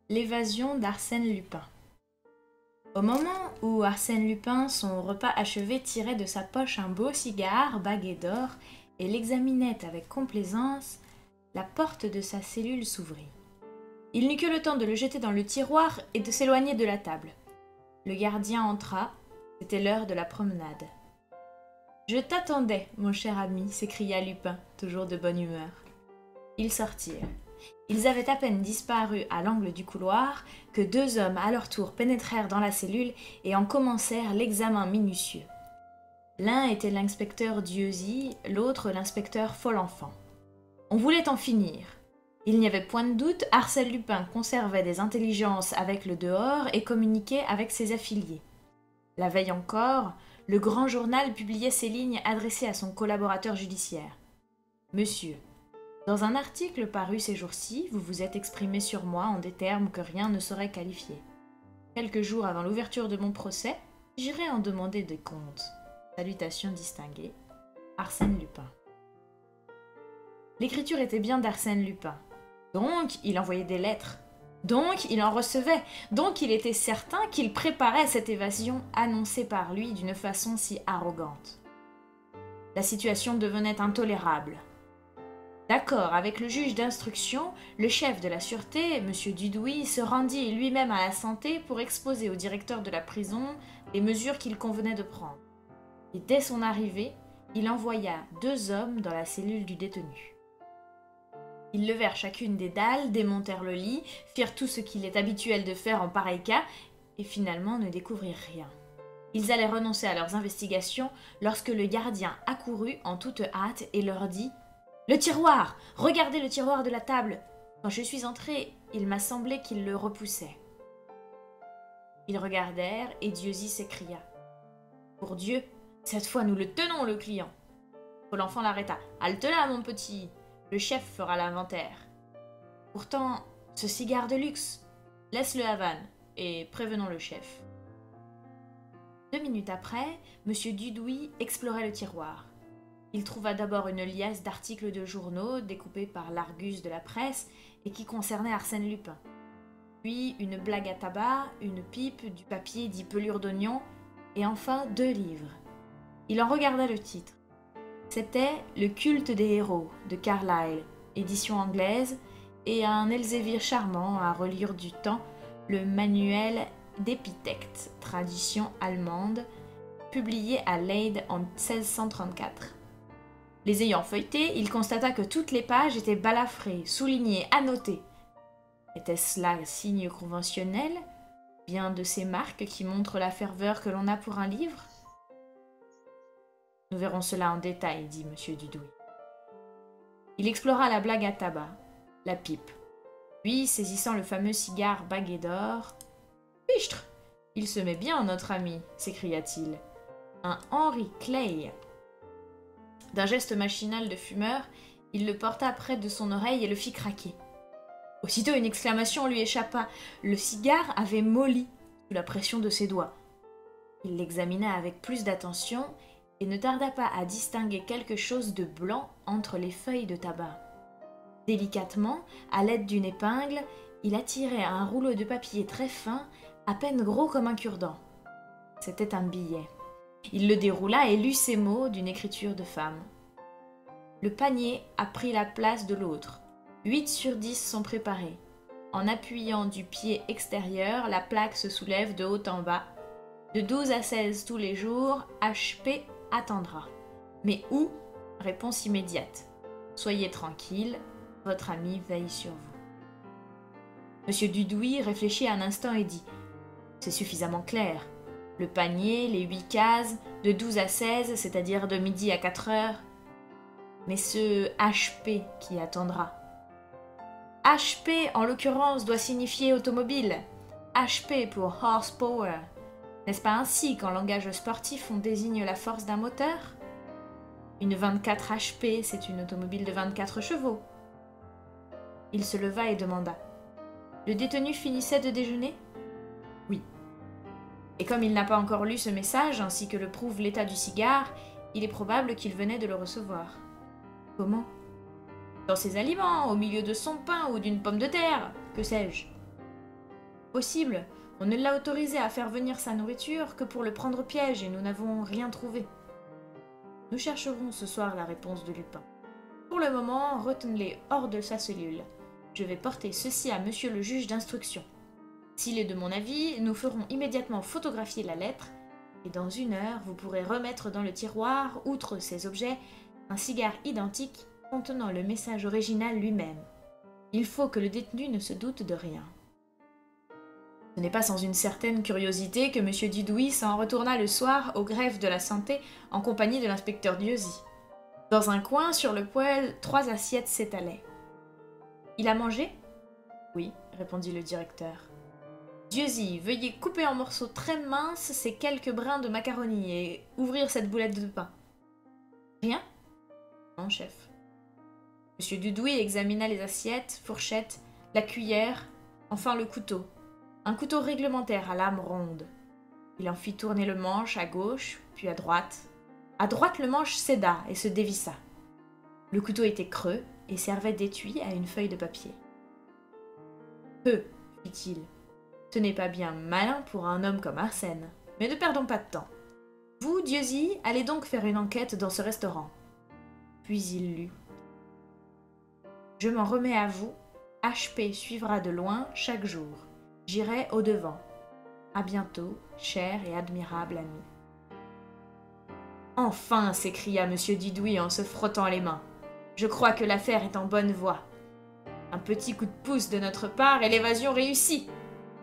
L'évasion d'Arsène Lupin. Au moment où Arsène Lupin, son repas achevé, tirait de sa poche un beau cigare bagué d'or et l'examinait avec complaisance, la porte de sa cellule s'ouvrit. Il n'eut que le temps de le jeter dans le tiroir et de s'éloigner de la table. Le gardien entra, c'était l'heure de la promenade. « Je t'attendais, mon cher ami » s'écria Lupin, toujours de bonne humeur. Ils sortirent. Ils avaient à peine disparu à l'angle du couloir que deux hommes à leur tour pénétrèrent dans la cellule et en commencèrent l'examen minutieux. L'un était l'inspecteur Dieuzy, l'autre l'inspecteur Folenfant. On voulait en finir. Il n'y avait point de doute, Arsène Lupin conservait des intelligences avec le dehors et communiquait avec ses affiliés. La veille encore, le grand journal publiait ces lignes adressées à son collaborateur judiciaire. « Monsieur, dans un article paru ces jours-ci, vous vous êtes exprimé sur moi en des termes que rien ne saurait qualifier. Quelques jours avant l'ouverture de mon procès, j'irai en demander des comptes. Salutations distinguées, Arsène Lupin. » L'écriture était bien d'Arsène Lupin. Donc, il envoyait des lettres. Donc, il en recevait. Donc, il était certain qu'il préparait cette évasion annoncée par lui d'une façon si arrogante. La situation devenait intolérable. D'accord avec le juge d'instruction, le chef de la sûreté, M. Dudouis, se rendit lui-même à la santé pour exposer au directeur de la prison les mesures qu'il convenait de prendre. Et dès son arrivée, il envoya deux hommes dans la cellule du détenu. Ils levèrent chacune des dalles, démontèrent le lit, firent tout ce qu'il est habituel de faire en pareil cas, et finalement ne découvrirent rien. Ils allaient renoncer à leurs investigations lorsque le gardien accourut en toute hâte et leur dit « Le tiroir! Regardez le tiroir de la table! Quand je suis entré, il m'a semblé qu'il le repoussait. » Ils regardèrent et Dieuzy s'écria « Pour Dieu, cette fois nous le tenons, le client !» L'enfant l'arrêta. « Halte là, mon petit! Le chef fera l'inventaire. Pourtant, ce cigare de luxe, laisse-le à Havane et prévenons le chef. » 2 minutes après, M. Dudouis explorait le tiroir. Il trouva d'abord une liasse d'articles de journaux découpés par l'Argus de la presse et qui concernaient Arsène Lupin. Puis une blague à tabac, une pipe, du papier dit pelure d'oignon et enfin 2 livres. Il en regarda le titre. C'était Le culte des héros de Carlyle, édition anglaise, et un Elzévir charmant à relire du temps, le manuel d'Épithète, tradition allemande, publié à Leyde en 1634. Les ayant feuilletés, il constata que toutes les pages étaient balafrées, soulignées, annotées. Était-ce là un signe conventionnel, bien de ces marques qui montrent la ferveur que l'on a pour un livre ? Nous verrons cela en détail, dit M. Dudouis. Il explora la blague à tabac, la pipe. Puis, saisissant le fameux cigare bagué d'or, « Fichtre, il se met bien, notre ami !» s'écria-t-il. « Un Henry Clay !» D'un geste machinal de fumeur, il le porta près de son oreille et le fit craquer. Aussitôt, une exclamation lui échappa. Le cigare avait molli sous la pression de ses doigts. Il l'examina avec plus d'attention et ne tarda pas à distinguer quelque chose de blanc entre les feuilles de tabac. Délicatement, à l'aide d'une épingle, il attirait un rouleau de papier très fin, à peine gros comme un cure-dent. C'était un billet. Il le déroula et lut ces mots d'une écriture de femme. Le panier a pris la place de l'autre. 8 sur 10 sont préparés. En appuyant du pied extérieur, la plaque se soulève de haut en bas. De 12 à 16 tous les jours, HP attendra. Mais où ? Réponse immédiate. Soyez tranquille, votre ami veille sur vous. M. Dudouis réfléchit un instant et dit « C'est suffisamment clair. Le panier, les 8 cases, de 12 à 16, c'est-à-dire de midi à 4 heures. Mais ce HP qui attendra. HP, en l'occurrence, doit signifier automobile. HP pour horsepower. N'est-ce pas ainsi qu'en langage sportif on désigne la force d'un moteur ? Une 24 HP, c'est une automobile de 24 chevaux. » Il se leva et demanda « Le détenu finissait de déjeuner ? » « Oui. » Et comme il n'a pas encore lu ce message, ainsi que le prouve l'état du cigare, il est probable qu'il venait de le recevoir. « Comment ? » « Dans ses aliments, au milieu de son pain ou d'une pomme de terre, que sais-je ? Possible. On ne l'a autorisé à faire venir sa nourriture que pour le prendre au piège et nous n'avons rien trouvé. Nous chercherons ce soir la réponse de Lupin. Pour le moment, retenez-les hors de sa cellule. Je vais porter ceci à monsieur le juge d'instruction. S'il est de mon avis, nous ferons immédiatement photographier la lettre et dans 1 heure, vous pourrez remettre dans le tiroir, outre ces objets, un cigare identique contenant le message original lui-même. Il faut que le détenu ne se doute de rien. Ce n'est pas sans une certaine curiosité que M. Dudouis s'en retourna le soir au greffe de la santé en compagnie de l'inspecteur Dieuzy. Dans un coin, sur le poêle, 3 assiettes s'étalaient. « Il a mangé ?» « Oui, » répondit le directeur. « Dieuzy, veuillez couper en morceaux très minces ces quelques brins de macaroni et ouvrir cette boulette de pain. »« Rien ?»« Non, chef. » M. Dudouis examina les assiettes, fourchettes, la cuillère, enfin le couteau. Un couteau réglementaire à lame ronde. Il en fit tourner le manche à gauche, puis à droite. À droite, le manche céda et se dévissa. Le couteau était creux et servait d'étui à une feuille de papier. « fit-il. Ce n'est pas bien malin pour un homme comme Arsène, mais ne perdons pas de temps. Vous, Dieuzy, allez donc faire une enquête dans ce restaurant. » Puis il lut. « Je m'en remets à vous. H.P. suivra de loin chaque jour. J'irai au-devant. À bientôt, cher et admirable ami. » « Enfin !» s'écria M. Dudouis en se frottant les mains. « Je crois que l'affaire est en bonne voie. Un petit coup de pouce de notre part et l'évasion réussit.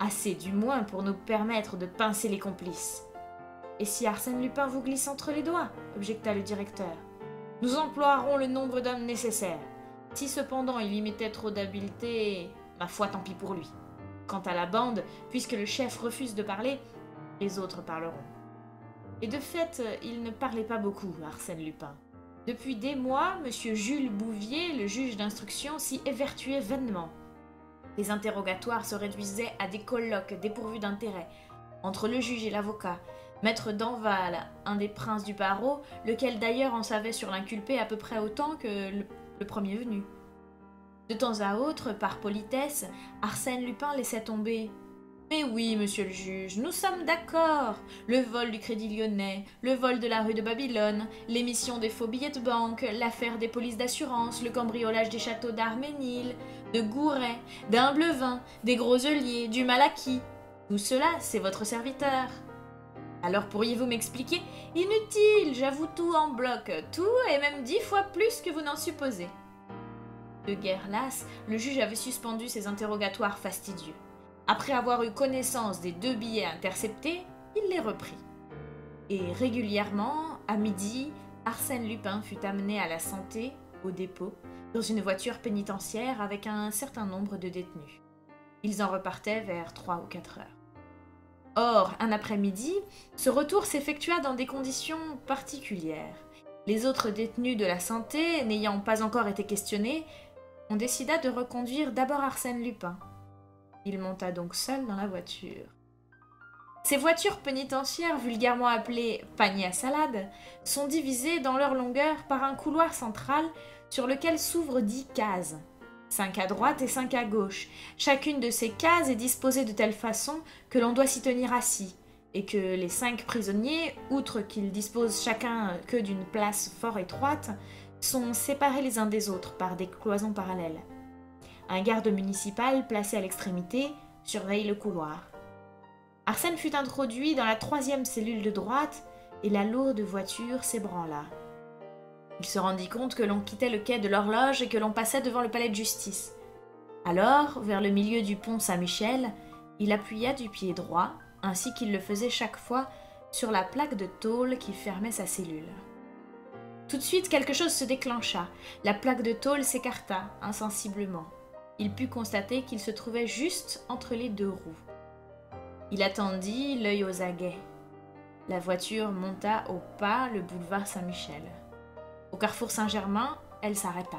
Assez du moins pour nous permettre de pincer les complices. »« Et si Arsène Lupin vous glisse entre les doigts ?» objecta le directeur. « Nous emploierons le nombre d'hommes nécessaires. Si cependant il y mettait trop d'habileté, ma foi tant pis pour lui. Quant à la bande, puisque le chef refuse de parler, les autres parleront. » Et de fait, il ne parlait pas beaucoup, Arsène Lupin. Depuis des mois, M. Jules Bouvier, le juge d'instruction, s'y évertuait vainement. Les interrogatoires se réduisaient à des colloques dépourvus d'intérêt, entre le juge et l'avocat, maître Danval, un des princes du barreau, lequel d'ailleurs en savait sur l'inculpé à peu près autant que le premier venu. De temps à autre, par politesse, Arsène Lupin laissait tomber. « Mais oui, monsieur le juge, nous sommes d'accord. Le vol du Crédit Lyonnais, le vol de la rue de Babylone, l'émission des faux billets de banque, l'affaire des polices d'assurance, le cambriolage des châteaux d'Arménil, de Gouret, d'Humblevin, des Groseliers, du Malaquis. Tout cela, c'est votre serviteur. Alors pourriez-vous m'expliquer? Inutile, j'avoue tout en bloc, tout et même 10 fois plus que vous n'en supposez. » De guerre lasse, le juge avait suspendu ses interrogatoires fastidieux. Après avoir eu connaissance des 2 billets interceptés, il les reprit. Et régulièrement, à midi, Arsène Lupin fut amené à la santé, au dépôt, dans une voiture pénitentiaire avec un certain nombre de détenus. Ils en repartaient vers 3 ou 4 heures. Or, un après-midi, ce retour s'effectua dans des conditions particulières. Les autres détenus de la santé, n'ayant pas encore été questionnés, on décida de reconduire d'abord Arsène Lupin. Il monta donc seul dans la voiture. Ces voitures pénitentiaires, vulgairement appelées paniers à salade, sont divisées dans leur longueur par un couloir central sur lequel s'ouvrent 10 cases. 5 à droite et 5 à gauche. Chacune de ces cases est disposée de telle façon que l'on doit s'y tenir assis, et que les 5 prisonniers, outre qu'ils disposent chacun que d'une place fort étroite, sont séparés les uns des autres par des cloisons parallèles. Un garde municipal, placé à l'extrémité, surveille le couloir. Arsène fut introduit dans la 3e cellule de droite et la lourde voiture s'ébranla. Il se rendit compte que l'on quittait le quai de l'Horloge et que l'on passait devant le palais de justice. Alors, vers le milieu du pont Saint-Michel, il appuya du pied droit, ainsi qu'il le faisait chaque fois, sur la plaque de tôle qui fermait sa cellule. Tout de suite, quelque chose se déclencha. La plaque de tôle s'écarta, insensiblement. Il put constater qu'il se trouvait juste entre les 2 roues. Il attendit, l'œil aux aguets. La voiture monta au pas le boulevard Saint-Michel. Au carrefour Saint-Germain, elle s'arrêta.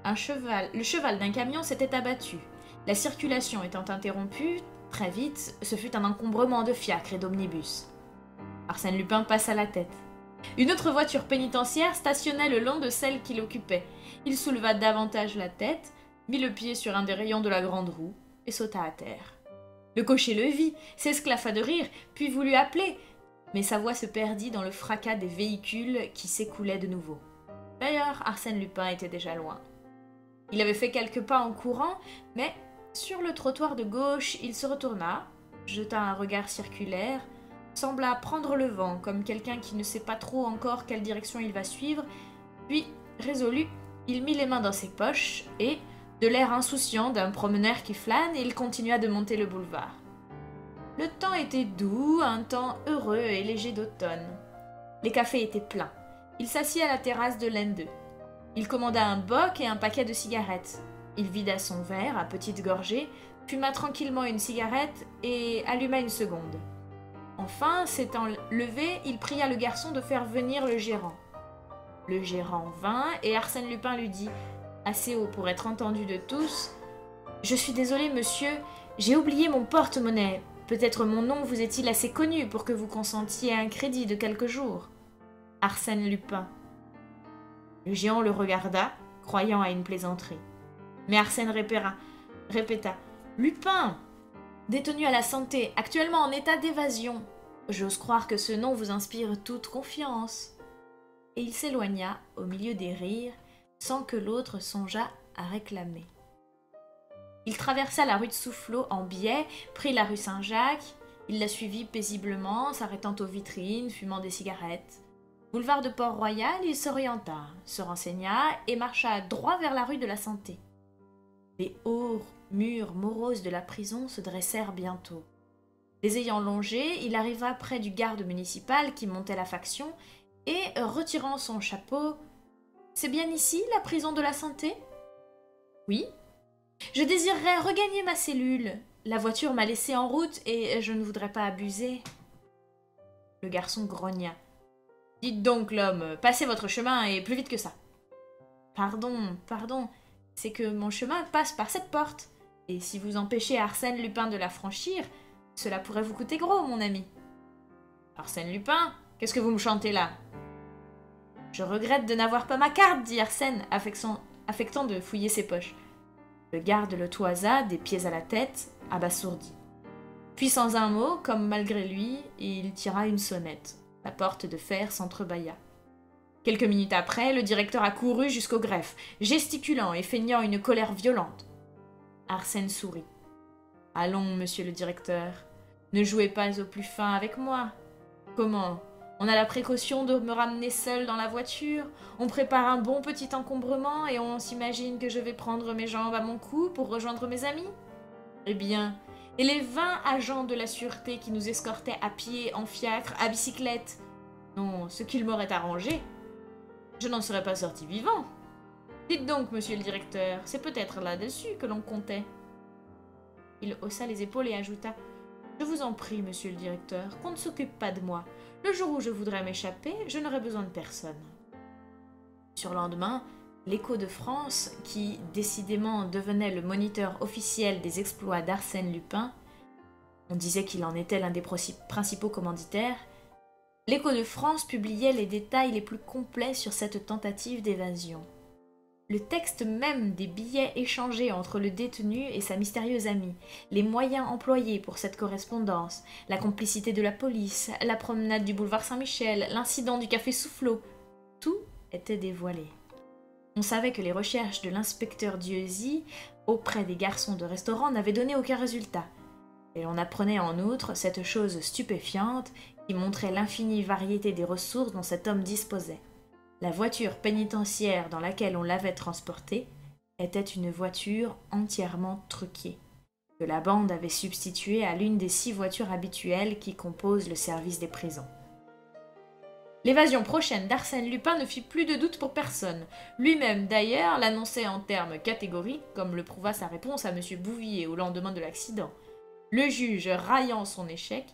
Le cheval d'un camion s'était abattu. La circulation étant interrompue, très vite, ce fut un encombrement de fiacres et d'omnibus. Arsène Lupin passa la tête. Une autre voiture pénitentiaire stationnait le long de celle qu'il occupait. Il souleva davantage la tête, mit le pied sur un des rayons de la grande roue et sauta à terre. Le cocher le vit, s'esclaffa de rire, puis voulut appeler, mais sa voix se perdit dans le fracas des véhicules qui s'écoulaient de nouveau. D'ailleurs, Arsène Lupin était déjà loin. Il avait fait quelques pas en courant, mais sur le trottoir de gauche, il se retourna, jeta un regard circulaire, sembla prendre le vent comme quelqu'un qui ne sait pas trop encore quelle direction il va suivre, puis, résolu, il mit les mains dans ses poches et, de l'air insouciant d'un promeneur qui flâne, il continua de monter le boulevard. Le temps était doux, un temps heureux et léger d'automne. Les cafés étaient pleins. Il s'assit à la terrasse de l'N2. Il commanda un bock et un paquet de cigarettes. Il vida son verre à petites gorgées, fuma tranquillement une cigarette et alluma une seconde. Enfin, s'étant levé, il pria le garçon de faire venir le gérant. Le gérant vint et Arsène Lupin lui dit, assez haut pour être entendu de tous, « Je suis désolé, monsieur, j'ai oublié mon porte-monnaie. Peut-être mon nom vous est-il assez connu pour que vous consentiez à un crédit de quelques jours. » Arsène Lupin. Le géant le regarda, croyant à une plaisanterie. Mais Arsène répéta « Lupin, détenu à la santé, actuellement en état d'évasion. J'ose croire que ce nom vous inspire toute confiance. » Et il s'éloigna au milieu des rires, sans que l'autre songeât à réclamer. Il traversa la rue de Soufflot en biais, prit la rue Saint-Jacques, il la suivit paisiblement, s'arrêtant aux vitrines, fumant des cigarettes. Boulevard de Port-Royal, il s'orienta, se renseigna et marcha droit vers la rue de la Santé. Les hauts murs moroses de la prison se dressèrent bientôt. Les ayant longés, il arriva près du garde municipal qui montait la faction et, retirant son chapeau, « C'est bien ici, la prison de la Santé ?»« Oui. Je désirerais regagner ma cellule. La voiture m'a laissé en route et je ne voudrais pas abuser. » Le garçon grogna. « Dites donc, l'homme, passez votre chemin et plus vite que ça. »« Pardon, c'est que mon chemin passe par cette porte. Et si vous empêchez Arsène Lupin de la franchir, cela pourrait vous coûter gros, mon ami. »« Arsène Lupin, qu'est-ce que vous me chantez là ?»« Je regrette de n'avoir pas ma carte, dit Arsène, affectant de fouiller ses poches. Le garde le toisa, des pieds à la tête, abasourdi. Puis sans un mot, comme malgré lui, il tira une sonnette. La porte de fer s'entrebâilla. Quelques minutes après, le directeur accourut jusqu'au greffe, gesticulant et feignant une colère violente. Arsène sourit. « Allons, monsieur le directeur, ne jouez pas au plus fin avec moi. Comment ? On a la précaution de me ramener seul dans la voiture, on prépare un bon petit encombrement et on s'imagine que je vais prendre mes jambes à mon cou pour rejoindre mes amis. Eh bien, et les 20 agents de la sûreté qui nous escortaient à pied, en fiacre, à bicyclette? Non, ce qu'il m'aurait arrangé. Je n'en serais pas sorti vivant. Dites donc, monsieur le directeur, c'est peut-être là-dessus que l'on comptait. » Il haussa les épaules et ajouta « Je vous en prie, monsieur le directeur, qu'on ne s'occupe pas de moi. Le jour où je voudrais m'échapper, je n'aurai besoin de personne. » Sur le lendemain, l'Écho de France, qui décidément devenait le moniteur officiel des exploits d'Arsène Lupin, on disait qu'il en était l'un des principaux commanditaires, l'Écho de France publiait les détails les plus complets sur cette tentative d'évasion. Le texte même des billets échangés entre le détenu et sa mystérieuse amie, les moyens employés pour cette correspondance, la complicité de la police, la promenade du boulevard Saint-Michel, l'incident du café Soufflot, tout était dévoilé. On savait que les recherches de l'inspecteur Dieuzy auprès des garçons de restaurant n'avaient donné aucun résultat. Et l'on apprenait en outre cette chose stupéfiante qui montrait l'infinie variété des ressources dont cet homme disposait. La voiture pénitentiaire dans laquelle on l'avait transporté était une voiture entièrement truquée, que la bande avait substituée à l'une des 6 voitures habituelles qui composent le service des prisons. L'évasion prochaine d'Arsène Lupin ne fit plus de doute pour personne. Lui-même, d'ailleurs, l'annonçait en termes catégoriques, comme le prouva sa réponse à M. Bouvier au lendemain de l'accident. Le juge, raillant son échec,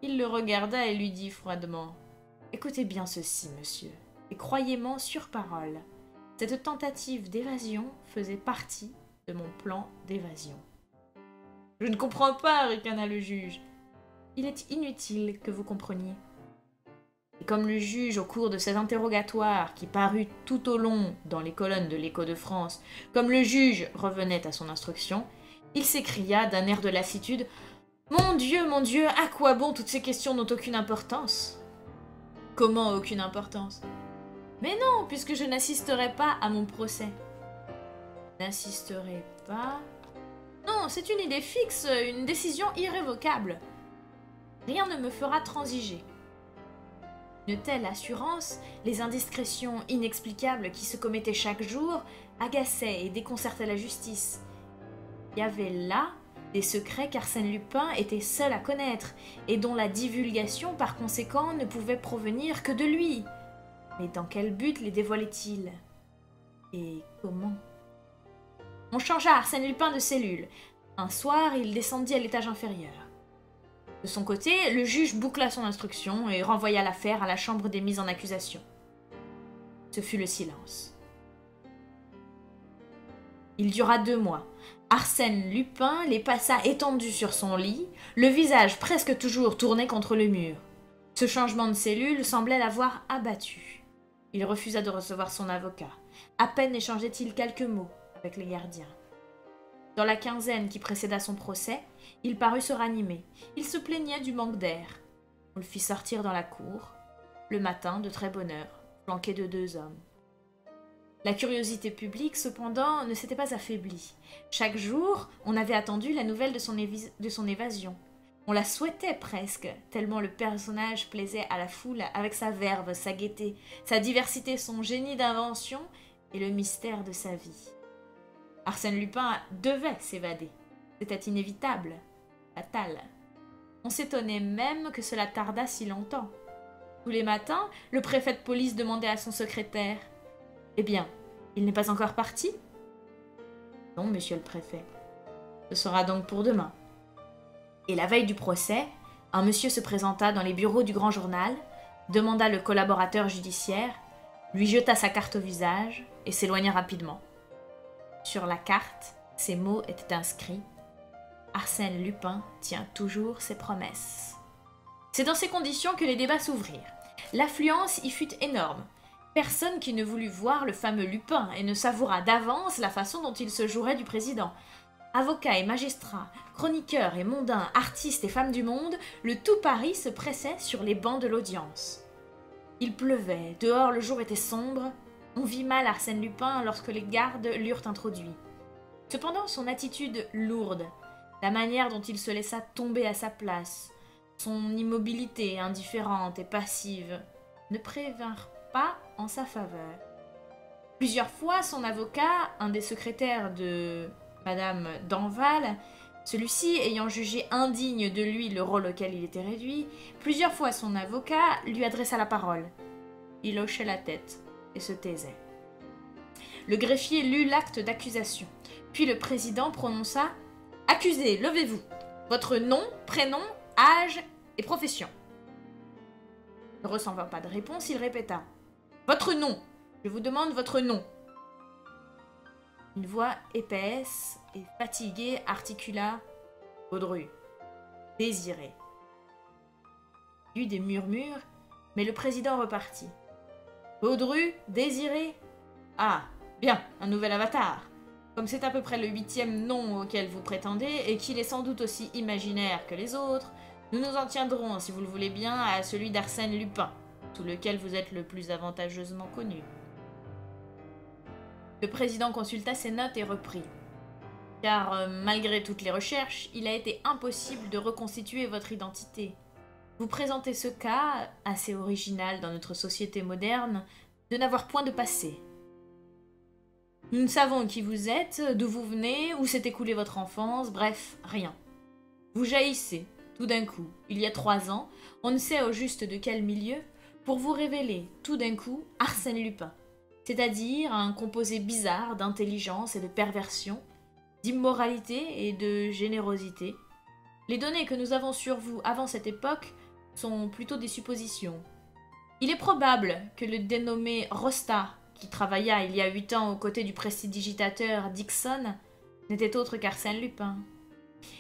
il le regarda et lui dit froidement « Écoutez bien ceci, monsieur. Et croyez-moi sur parole, cette tentative d'évasion faisait partie de mon plan d'évasion. »« Je ne comprends pas, ricana le juge. »« Il est inutile que vous compreniez. » Et comme le juge, au cours de cet interrogatoire qui parut tout au long dans les colonnes de l'Écho de France, comme le juge revenait à son instruction, il s'écria d'un air de lassitude mon Dieu, à quoi bon toutes ces questions n'ont aucune importance? Comment aucune importance? Mais non, puisque je n'assisterai pas à mon procès. N'assisterai pas... Non, c'est une idée fixe, une décision irrévocable. Rien ne me fera transiger. Une telle assurance, les indiscrétions inexplicables qui se commettaient chaque jour, agaçaient et déconcertaient la justice. Il y avait là des secrets qu'Arsène Lupin était seul à connaître, et dont la divulgation, par conséquent, ne pouvait provenir que de lui. Mais dans quel but les dévoilait-il? Et comment? On changea Arsène Lupin de cellule. Un soir, il descendit à l'étage inférieur. De son côté, le juge boucla son instruction et renvoya l'affaire à la chambre des mises en accusation. Ce fut le silence. Il dura 2 mois. Arsène Lupin les passa étendu sur son lit, le visage presque toujours tourné contre le mur. Ce changement de cellule semblait l'avoir abattu. Il refusa de recevoir son avocat. À peine échangeait-il quelques mots avec les gardiens. Dans la quinzaine qui précéda son procès, il parut se ranimer. Il se plaignait du manque d'air. On le fit sortir dans la cour, le matin de très bonne heure, flanqué de 2 hommes. La curiosité publique, cependant, ne s'était pas affaiblie. Chaque jour, on avait attendu la nouvelle de son évasion. On la souhaitait presque, tellement le personnage plaisait à la foule avec sa verve, sa gaieté, sa diversité, son génie d'invention et le mystère de sa vie. Arsène Lupin devait s'évader. C'était inévitable, fatal. On s'étonnait même que cela tardât si longtemps. Tous les matins, le préfet de police demandait à son secrétaire « Eh bien, il n'est pas encore parti ?»« Non, monsieur le préfet. Ce sera donc pour demain. » Et la veille du procès, un monsieur se présenta dans les bureaux du Grand Journal, demanda le collaborateur judiciaire, lui jeta sa carte au visage et s'éloigna rapidement. Sur la carte, ces mots étaient inscrits « Arsène Lupin tient toujours ses promesses ». C'est dans ces conditions que les débats s'ouvrirent. L'affluence y fut énorme. Personne qui ne voulut voir le fameux Lupin et ne savoura d'avance la façon dont il se jouerait du président. Avocats et magistrats, chroniqueurs et mondains, artistes et femmes du monde, le tout Paris se pressait sur les bancs de l'audience. Il pleuvait, dehors le jour était sombre. On vit mal Arsène Lupin lorsque les gardes l'eurent introduit. Cependant, son attitude lourde, la manière dont il se laissa tomber à sa place, son immobilité indifférente et passive, ne prévinrent pas en sa faveur. Plusieurs fois, son avocat, un des secrétaires de Madame Danval, celui-ci ayant jugé indigne de lui le rôle auquel il était réduit, plusieurs fois son avocat lui adressa la parole. Il hochait la tête et se taisait. Le greffier lut l'acte d'accusation, puis le président prononça « Accusé, levez-vous. Votre nom, prénom, âge et profession. » Ne recevant pas de réponse, il répéta « Votre nom. Je vous demande votre nom. » Une voix épaisse et fatiguée articula « Baudru. Désiré. » Il y eut des murmures, mais le président repartit. « Baudru, Désiré. Ah, bien, un nouvel avatar. Comme c'est à peu près le 8e nom auquel vous prétendez, et qu'il est sans doute aussi imaginaire que les autres, nous nous en tiendrons, si vous le voulez bien, à celui d'Arsène Lupin, sous lequel vous êtes le plus avantageusement connu. » Le président consulta ses notes et reprit. « Car, malgré toutes les recherches, il a été impossible de reconstituer votre identité. Vous présentez ce cas, assez original dans notre société moderne, de n'avoir point de passé. Nous ne savons qui vous êtes, d'où vous venez, où s'est écoulée votre enfance, bref, rien. Vous jaillissez, tout d'un coup, il y a 3 ans, on ne sait au juste de quel milieu, pour vous révéler, tout d'un coup, Arsène Lupin, c'est-à-dire un composé bizarre d'intelligence et de perversion, d'immoralité et de générosité. Les données que nous avons sur vous avant cette époque sont plutôt des suppositions. Il est probable que le dénommé Rosta, qui travailla il y a 8 ans aux côtés du prestidigitateur Dixon, n'était autre qu'Arsène Lupin.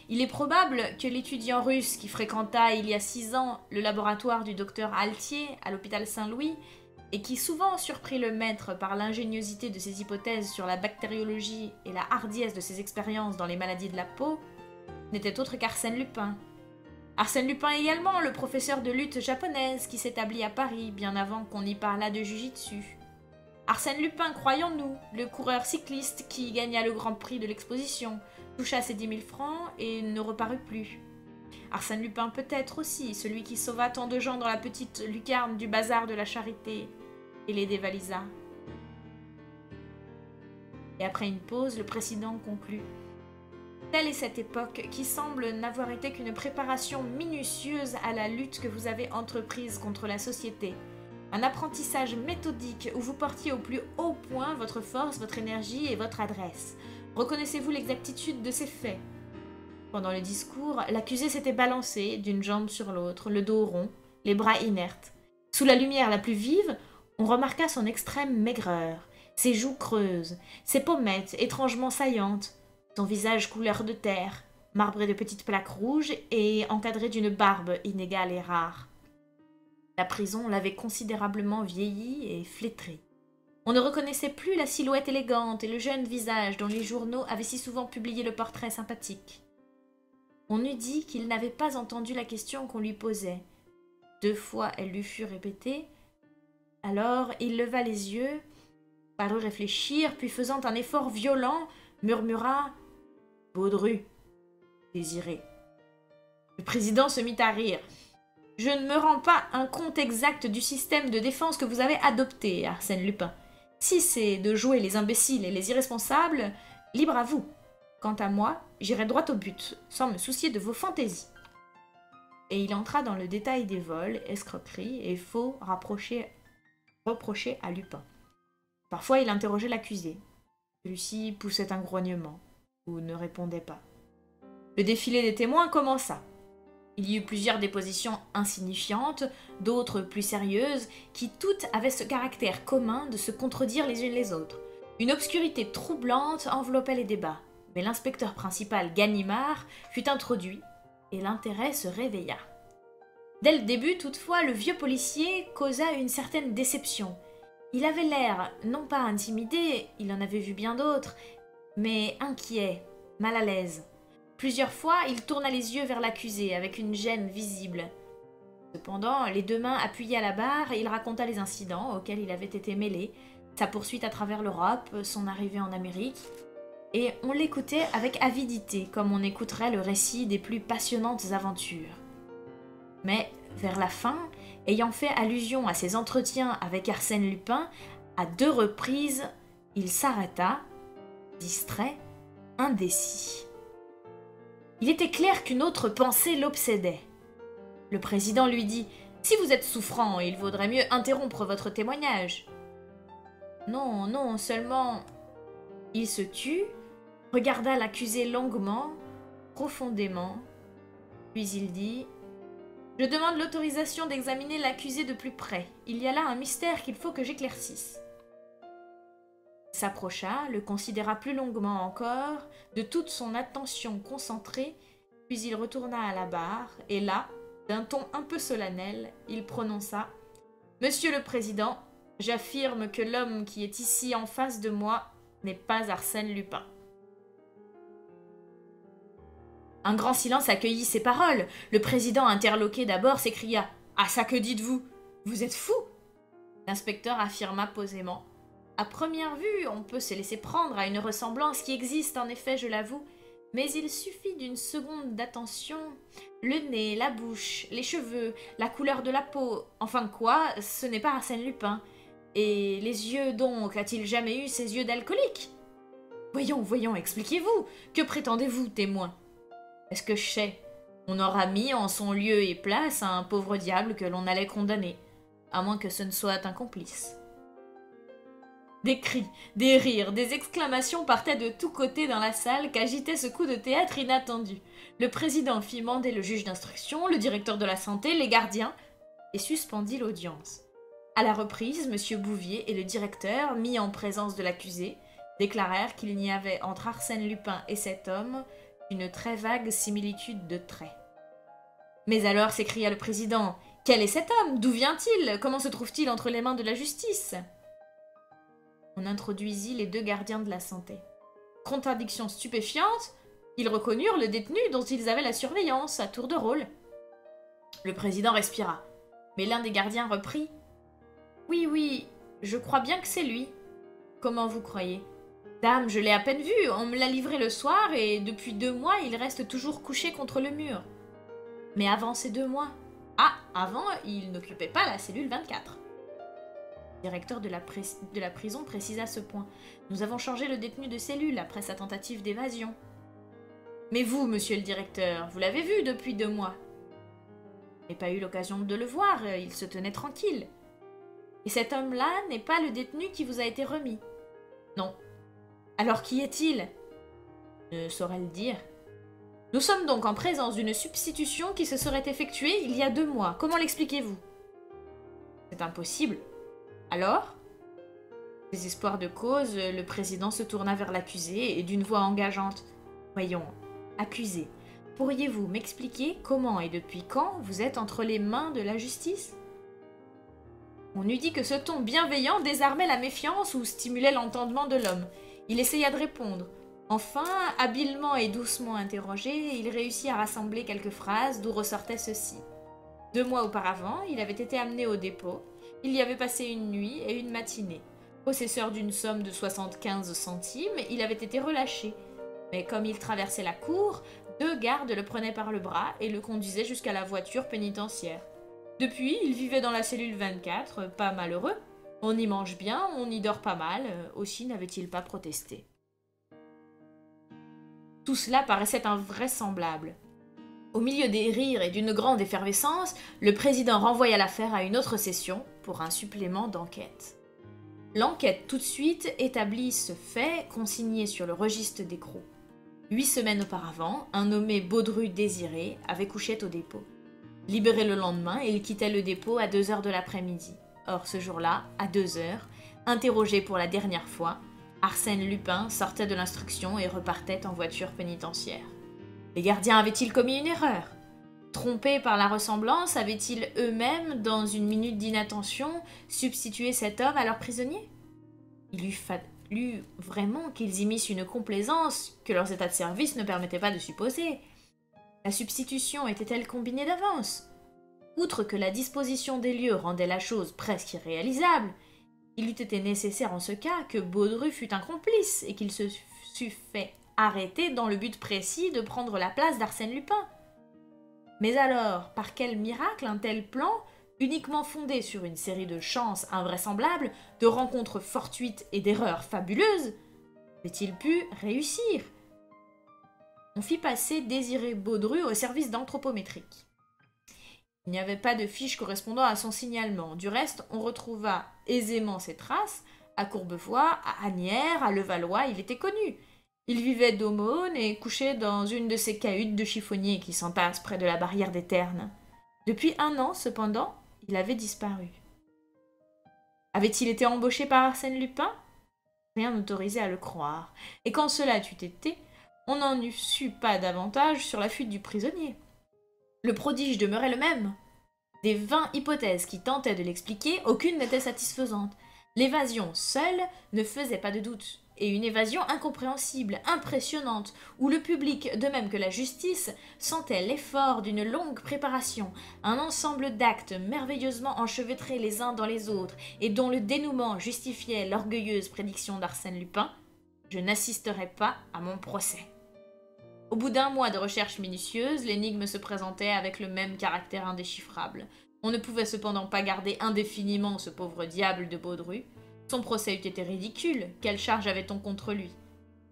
Il est probable que l'étudiant russe qui fréquenta il y a 6 ans le laboratoire du docteur Altier à l'hôpital Saint-Louis et qui souvent surprit le maître par l'ingéniosité de ses hypothèses sur la bactériologie et la hardiesse de ses expériences dans les maladies de la peau, n'était autre qu'Arsène Lupin. Arsène Lupin également, le professeur de lutte japonaise qui s'établit à Paris bien avant qu'on y parlât de jujitsu. Arsène Lupin, croyons-nous, le coureur cycliste qui gagna le grand prix de l'exposition, toucha ses 10 000 francs et ne reparut plus. Arsène Lupin peut-être aussi, celui qui sauva tant de gens dans la petite lucarne du bazar de la Charité et les dévalisa. Et après une pause, le président conclut. Telle est cette époque qui semble n'avoir été qu'une préparation minutieuse à la lutte que vous avez entreprise contre la société. Un apprentissage méthodique où vous portiez au plus haut point votre force, votre énergie et votre adresse. Reconnaissez-vous l'exactitude de ces faits? Pendant le discours, l'accusé s'était balancé d'une jambe sur l'autre, le dos rond, les bras inertes. Sous la lumière la plus vive, on remarqua son extrême maigreur, ses joues creuses, ses pommettes étrangement saillantes, son visage couleur de terre, marbré de petites plaques rouges et encadré d'une barbe inégale et rare. La prison l'avait considérablement vieilli et flétri. On ne reconnaissait plus la silhouette élégante et le jeune visage dont les journaux avaient si souvent publié le portrait sympathique. On eût dit qu'il n'avait pas entendu la question qu'on lui posait. 2 fois elle lui fut répétée. Alors il leva les yeux, parut réfléchir, puis faisant un effort violent, murmura « Baudru, désiré ». Le président se mit à rire. « Je ne me rends pas un compte exact du système de défense que vous avez adopté, Arsène Lupin. Si c'est de jouer les imbéciles et les irresponsables, libre à vous. Quant à moi, j'irai droit au but, sans me soucier de vos fantaisies. » Et il entra dans le détail des vols, escroqueries et faux reprochés à Lupin. Parfois, il interrogeait l'accusé. Celui-ci poussait un grognement, ou ne répondait pas. Le défilé des témoins commença. Il y eut plusieurs dépositions insignifiantes, d'autres plus sérieuses, qui toutes avaient ce caractère commun de se contredire les unes les autres. Une obscurité troublante enveloppait les débats, mais l'inspecteur principal Ganimard fut introduit, et l'intérêt se réveilla. Dès le début, toutefois, le vieux policier causa une certaine déception. Il avait l'air, non pas intimidé, il en avait vu bien d'autres, mais inquiet, mal à l'aise. Plusieurs fois, il tourna les yeux vers l'accusé, avec une gêne visible. Cependant, les 2 mains appuyées à la barre, il raconta les incidents auxquels il avait été mêlé, sa poursuite à travers l'Europe, son arrivée en Amérique, et on l'écoutait avec avidité, comme on écouterait le récit des plus passionnantes aventures. Mais, vers la fin, ayant fait allusion à ses entretiens avec Arsène Lupin, à 2 reprises, il s'arrêta, distrait, indécis. Il était clair qu'une autre pensée l'obsédait. Le président lui dit « Si vous êtes souffrant, il vaudrait mieux interrompre votre témoignage. »« Non, non, seulement... » Il se tut, regarda l'accusé longuement, profondément, puis il dit « Je demande l'autorisation d'examiner l'accusé de plus près. Il y a là un mystère qu'il faut que j'éclaircisse. » Il s'approcha, le considéra plus longuement encore, de toute son attention concentrée, puis il retourna à la barre, et là, d'un ton un peu solennel, il prononça « Monsieur le Président, j'affirme que l'homme qui est ici en face de moi n'est pas Arsène Lupin. » Un grand silence accueillit ces paroles. Le président, interloqué d'abord, s'écria « Ah ça, que dites-vous? Vous êtes fou !» L'inspecteur affirma posément « À première vue, on peut se laisser prendre à une ressemblance qui existe en effet, je l'avoue, mais il suffit d'une seconde d'attention. Le nez, la bouche, les cheveux, la couleur de la peau, enfin quoi, ce n'est pas Arsène Lupin. Et les yeux donc, a-t-il jamais eu ces yeux d'alcoolique? Voyons, voyons, expliquez-vous. Que prétendez-vous, témoin? Est-ce que je sais? On aura mis en son lieu et place un pauvre diable que l'on allait condamner, à moins que ce ne soit un complice. » Des cris, des rires, des exclamations partaient de tous côtés dans la salle qu'agitait ce coup de théâtre inattendu. Le président fit mander le juge d'instruction, le directeur de la santé, les gardiens, et suspendit l'audience. À la reprise, M. Bouvier et le directeur, mis en présence de l'accusé, déclarèrent qu'il n'y avait entre Arsène Lupin et cet homme une très vague similitude de traits. « Mais alors, s'écria le président, quel est cet homme? D'où vient-il? Comment se trouve-t-il entre les mains de la justice ?» On introduisit les 2 gardiens de la santé. Contradiction stupéfiante, ils reconnurent le détenu dont ils avaient la surveillance à tour de rôle. Le président respira. Mais l'un des gardiens reprit. « Oui, oui, je crois bien que c'est lui. »« Comment vous croyez ?»« Dame, je l'ai à peine vu, on me l'a livré le soir et depuis 2 mois, il reste toujours couché contre le mur. »« Mais avant ces 2 mois ?»« Ah, avant, il n'occupait pas la cellule 24. » Le directeur de la prison précisa ce point. « Nous avons changé le détenu de cellule après sa tentative d'évasion. »« Mais vous, monsieur le directeur, vous l'avez vu depuis 2 mois. » « Je n'ai pas eu l'occasion de le voir, il se tenait tranquille. »« Et cet homme-là n'est pas le détenu qui vous a été remis. »« Non. »« Alors qui est-il ?»« Je ne saurais le dire. »« Nous sommes donc en présence d'une substitution qui se serait effectuée il y a 2 mois. Comment l'expliquez-vous ?»« C'est impossible. »« Alors ?» Désespoir de cause, le président se tourna vers l'accusé et d'une voix engageante. « Voyons, accusé. Pourriez-vous m'expliquer comment et depuis quand vous êtes entre les mains de la justice ?» On eût dit que ce ton bienveillant désarmait la méfiance ou stimulait l'entendement de l'homme. Il essaya de répondre. Enfin, habilement et doucement interrogé, il réussit à rassembler quelques phrases d'où ressortait ceci. 2 mois auparavant, il avait été amené au dépôt. Il y avait passé une nuit et une matinée. Possesseur d'une somme de 75 centimes, il avait été relâché. Mais comme il traversait la cour, 2 gardes le prenaient par le bras et le conduisaient jusqu'à la voiture pénitentiaire. Depuis, il vivait dans la cellule 24, pas malheureux. On y mange bien, on y dort pas mal, aussi n'avait-il pas protesté. Tout cela paraissait invraisemblable. Au milieu des rires et d'une grande effervescence, le président renvoya l'affaire à une autre session pour un supplément d'enquête. L'enquête tout de suite établit ce fait consigné sur le registre d'écrou. 8 semaines auparavant, un nommé Baudru-Désiré avait couché au dépôt. Libéré le lendemain, il quittait le dépôt à 2 heures de l'après-midi. Or, ce jour-là, à 2 heures, interrogé pour la dernière fois, Arsène Lupin sortait de l'instruction et repartait en voiture pénitentiaire. Les gardiens avaient-ils commis une erreur? Trompés par la ressemblance, avaient-ils eux-mêmes, dans une minute d'inattention, substitué cet homme à leur prisonnier? Il eût fallu vraiment qu'ils y missent une complaisance que leurs états de service ne permettaient pas de supposer. La substitution était-elle combinée d'avance? Outre que la disposition des lieux rendait la chose presque irréalisable, il eût été nécessaire en ce cas que Baudru fût un complice et qu'il se fût fait arrêter dans le but précis de prendre la place d'Arsène Lupin. Mais alors, par quel miracle un tel plan, uniquement fondé sur une série de chances invraisemblables, de rencontres fortuites et d'erreurs fabuleuses, avait-il pu réussir? On fit passer Désiré Baudru au service d'anthropométrique. Il n'y avait pas de fiche correspondant à son signalement. Du reste, on retrouva aisément ses traces. À Courbevoie, à Asnières, à Levallois, il était connu. Il vivait d'aumône et couchait dans une de ces cahutes de chiffonniers qui s'entassent près de la barrière des Ternes. Depuis 1 an, cependant, il avait disparu. Avait-il été embauché par Arsène Lupin? Rien n'autorisait à le croire. Et quand cela eût été, on n'en eût su pas davantage sur la fuite du prisonnier. Le prodige demeurait le même. Des 20 hypothèses qui tentaient de l'expliquer, aucune n'était satisfaisante. L'évasion seule ne faisait pas de doute. Et une évasion incompréhensible, impressionnante, où le public, de même que la justice, sentait l'effort d'une longue préparation, un ensemble d'actes merveilleusement enchevêtrés les uns dans les autres, et dont le dénouement justifiait l'orgueilleuse prédiction d'Arsène Lupin, je n'assisterai pas à mon procès. Au bout d'1 mois de recherches minutieuses, l'énigme se présentait avec le même caractère indéchiffrable. On ne pouvait cependant pas garder indéfiniment ce pauvre diable de Baudru. Son procès eût été ridicule. Quelle charge avait-on contre lui?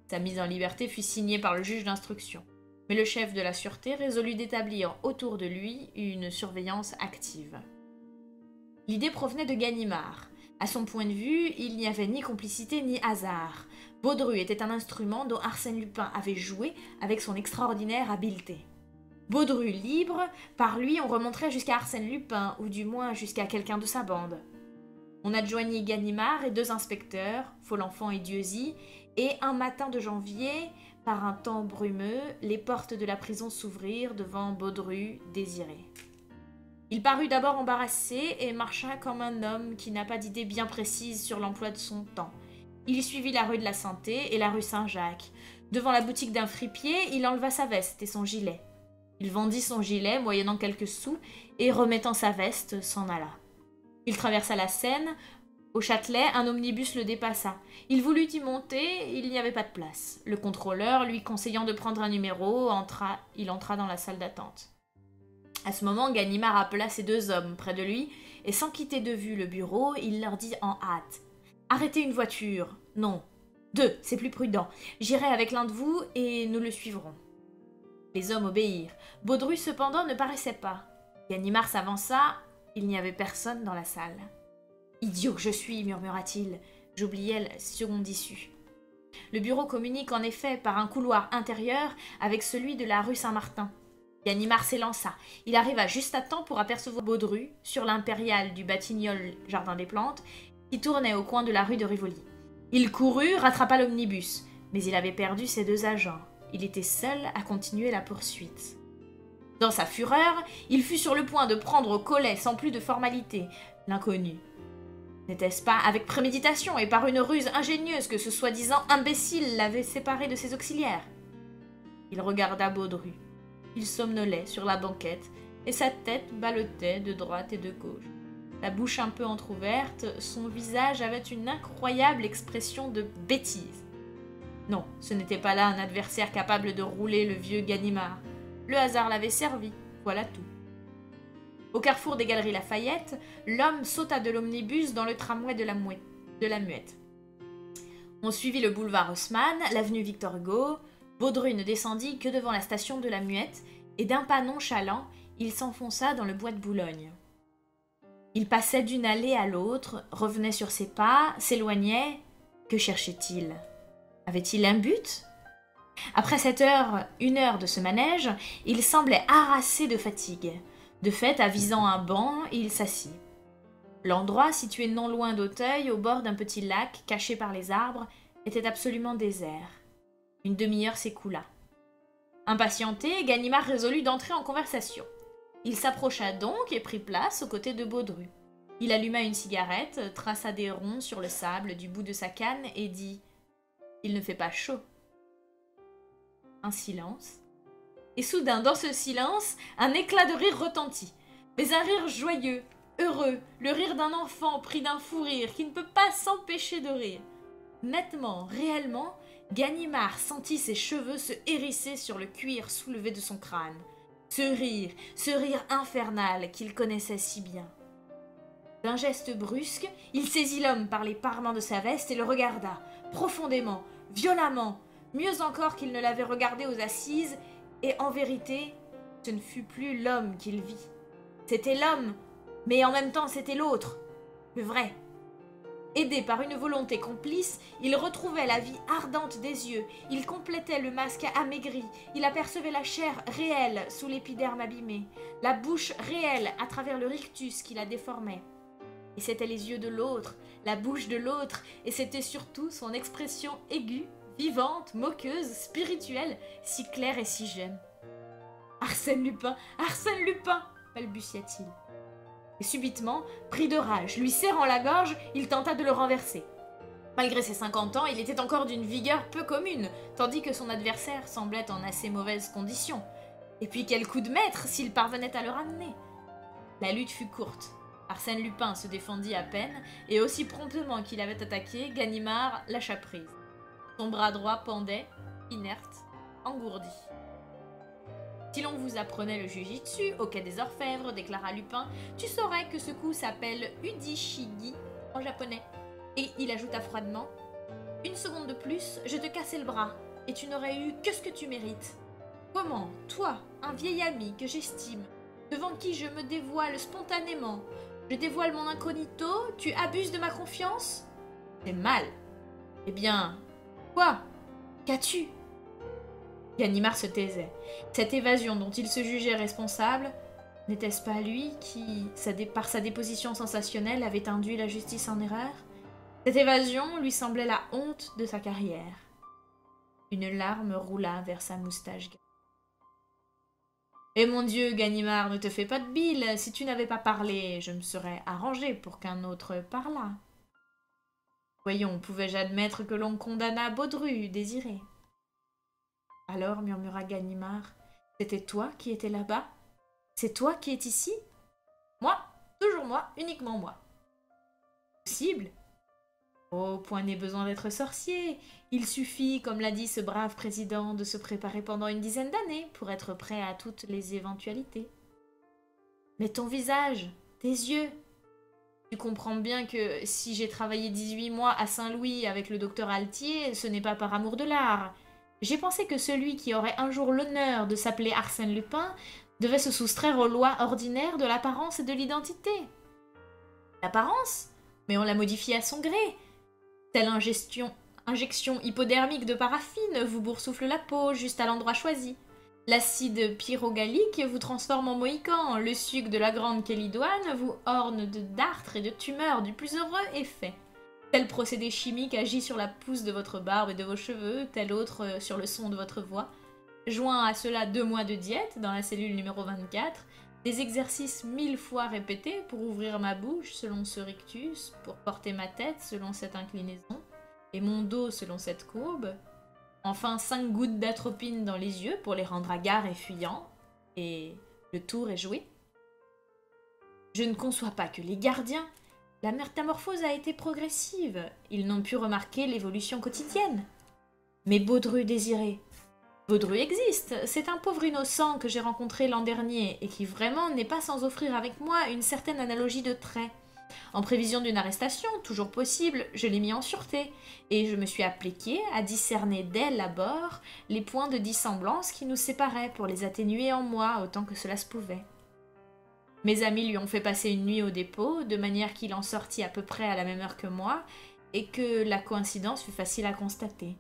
Sa mise en liberté fut signée par le juge d'instruction. Mais le chef de la sûreté résolut d'établir autour de lui une surveillance active. L'idée provenait de Ganimard. À son point de vue, il n'y avait ni complicité ni hasard. Baudru était un instrument dont Arsène Lupin avait joué avec son extraordinaire habileté. Baudru libre, par lui on remonterait jusqu'à Arsène Lupin, ou du moins jusqu'à quelqu'un de sa bande. On adjoignit Ganimard et 2 inspecteurs, Folenfant et Dieuzy, et un matin de janvier, par un temps brumeux, les portes de la prison s'ouvrirent devant Baudru Désiré. Il parut d'abord embarrassé et marcha comme un homme qui n'a pas d'idée bien précise sur l'emploi de son temps. Il suivit la rue de la Santé et la rue Saint-Jacques. Devant la boutique d'un fripier, il enleva sa veste et son gilet. Il vendit son gilet, moyennant quelques sous, et remettant sa veste, s'en alla. Il traversa la Seine. Au Châtelet, un omnibus le dépassa. Il voulut y monter, il n'y avait pas de place. Le contrôleur, lui conseillant de prendre un numéro, il entra dans la salle d'attente. À ce moment, Ganimard appela ses 2 hommes près de lui, et sans quitter de vue le bureau, il leur dit en hâte « Arrêtez une voiture. Non, 2, c'est plus prudent. J'irai avec l'un de vous, et nous le suivrons. » Les hommes obéirent. Baudru, cependant, ne paraissait pas. Ganimard s'avança. Il n'y avait personne dans la salle. « Idiot que je suis, murmura-t-il. J'oubliais la seconde issue. » Le bureau communique en effet par un couloir intérieur avec celui de la rue Saint-Martin. Ganimard s'élança. Il arriva juste à temps pour apercevoir Baudru sur l'impériale du Batignolles Jardin des Plantes qui tournait au coin de la rue de Rivoli. Il courut, rattrapa l'omnibus, mais il avait perdu ses 2 agents. Il était seul à continuer la poursuite. Dans sa fureur, il fut sur le point de prendre au collet sans plus de formalité l'inconnu. N'était-ce pas avec préméditation et par une ruse ingénieuse que ce soi-disant imbécile l'avait séparé de ses auxiliaires? Il regarda Baudru. Il somnolait sur la banquette et sa tête ballottait de droite et de gauche. La bouche un peu entr'ouverte, son visage avait une incroyable expression de bêtise. Non, ce n'était pas là un adversaire capable de rouler le vieux Ganimard. Le hasard l'avait servi, voilà tout. Au carrefour des Galeries Lafayette, l'homme sauta de l'omnibus dans le tramway de la Muette. On suivit le boulevard Haussmann, l'avenue Victor Hugo. Baudru ne descendit que devant la station de la Muette, et d'un pas nonchalant, il s'enfonça dans le bois de Boulogne. Il passait d'une allée à l'autre, revenait sur ses pas, s'éloignait. Que cherchait-il? Avait-il un but? Après 1 heure de ce manège, il semblait harassé de fatigue. De fait, avisant un banc, il s'assit. L'endroit, situé non loin d'Auteuil, au bord d'un petit lac caché par les arbres, était absolument désert. Une demi-heure s'écoula. Impatienté, Ganimard résolut d'entrer en conversation. Il s'approcha donc et prit place aux côtés de Baudru. Il alluma une cigarette, traça des ronds sur le sable du bout de sa canne et dit « Il ne fait pas chaud. » Un silence. Et soudain, dans ce silence, un éclat de rire retentit. Mais un rire joyeux, heureux, le rire d'un enfant pris d'un fou rire qui ne peut pas s'empêcher de rire. Nettement, réellement, Ganimard sentit ses cheveux se hérisser sur le cuir soulevé de son crâne. Ce rire infernal qu'il connaissait si bien. D'un geste brusque, il saisit l'homme par les parements de sa veste et le regarda, profondément, violemment, mieux encore qu'il ne l'avait regardé aux assises, et en vérité, ce ne fut plus l'homme qu'il vit. C'était l'homme, mais en même temps c'était l'autre, le vrai. Aidé par une volonté complice, il retrouvait la vie ardente des yeux, il complétait le masque amaigri, il apercevait la chair réelle sous l'épiderme abîmé, la bouche réelle à travers le rictus qui la déformait. Et c'étaient les yeux de l'autre, la bouche de l'autre, et c'était surtout son expression aiguë, vivante, moqueuse, spirituelle, si claire et si jeune. « Arsène Lupin, Arsène Lupin !» balbutia-t-il. Et subitement, pris de rage, lui serrant la gorge, il tenta de le renverser. Malgré ses 50 ans, il était encore d'une vigueur peu commune, tandis que son adversaire semblait en assez mauvaise condition. Et puis quel coup de maître s'il parvenait à le ramener! La lutte fut courte. Arsène Lupin se défendit à peine, et aussi promptement qu'il avait attaqué, Ganimard lâcha prise. Son bras droit pendait, inerte, engourdi. « Si l'on vous apprenait le jujitsu au quai des Orfèvres, déclara Lupin, tu saurais que ce coup s'appelle Udishigi en japonais. » Et il ajouta froidement, « Une seconde de plus, je te cassais le bras, et tu n'aurais eu que ce que tu mérites. Comment, toi, un vieil ami que j'estime, devant qui je me dévoile spontanément, je dévoile mon incognito, tu abuses de ma confiance? C'est mal. Eh bien, quoi? Qu'as-tu? » Ganimard se taisait. Cette évasion dont il se jugeait responsable, n'était-ce pas lui qui, par sa déposition sensationnelle, avait induit la justice en erreur? Cette évasion lui semblait la honte de sa carrière. Une larme roula vers sa moustache. « Eh mon Dieu, Ganimard, ne te fais pas de bile. Si tu n'avais pas parlé, je me serais arrangé pour qu'un autre parlât. Voyons, pouvais-je admettre que l'on condamnât Baudru, désiré? » Alors, murmura Ganimard, C'était toi qui étais là-bas? C'est toi qui es ici? Moi, toujours moi, uniquement moi. Possible? Oh, point n'est besoin d'être sorcier. Il suffit, comme l'a dit ce brave président, de se préparer pendant une dizaine d'années pour être prêt à toutes les éventualités. Mais ton visage, tes yeux... Tu comprends bien que si j'ai travaillé 18 mois à Saint-Louis avec le docteur Altier, ce n'est pas par amour de l'art. J'ai pensé que celui qui aurait un jour l'honneur de s'appeler Arsène Lupin devait se soustraire aux lois ordinaires de l'apparence et de l'identité. L'apparence? Mais on l'a modifiée à son gré. Telle injection hypodermique de paraffine vous boursoufle la peau juste à l'endroit choisi. L'acide pyrogallique vous transforme en mohican. Le suc de la grande kélidoine vous orne de dartres et de tumeurs du plus heureux effet. Tel procédé chimique agit sur la pousse de votre barbe et de vos cheveux, tel autre sur le son de votre voix. Joint à cela 2 mois de diète dans la cellule numéro 24, des exercices 1000 fois répétés pour ouvrir ma bouche selon ce rictus, pour porter ma tête selon cette inclinaison, et mon dos selon cette courbe. Enfin 5 gouttes d'atropine dans les yeux pour les rendre hagards et fuyants, et le tour est joué. Je ne conçois pas que les gardiens... La métamorphose a été progressive, ils n'ont pu remarquer l'évolution quotidienne. Mais Baudru désiré. Baudru existe, c'est un pauvre innocent que j'ai rencontré l'an dernier et qui vraiment n'est pas sans offrir avec moi une certaine analogie de traits. En prévision d'une arrestation, toujours possible, je l'ai mis en sûreté et je me suis appliquée à discerner dès l'abord les points de dissemblance qui nous séparaient pour les atténuer en moi autant que cela se pouvait. Mes amis lui ont fait passer une nuit au dépôt, de manière qu'il en sortit à peu près à la même heure que moi, et que la coïncidence fut facile à constater.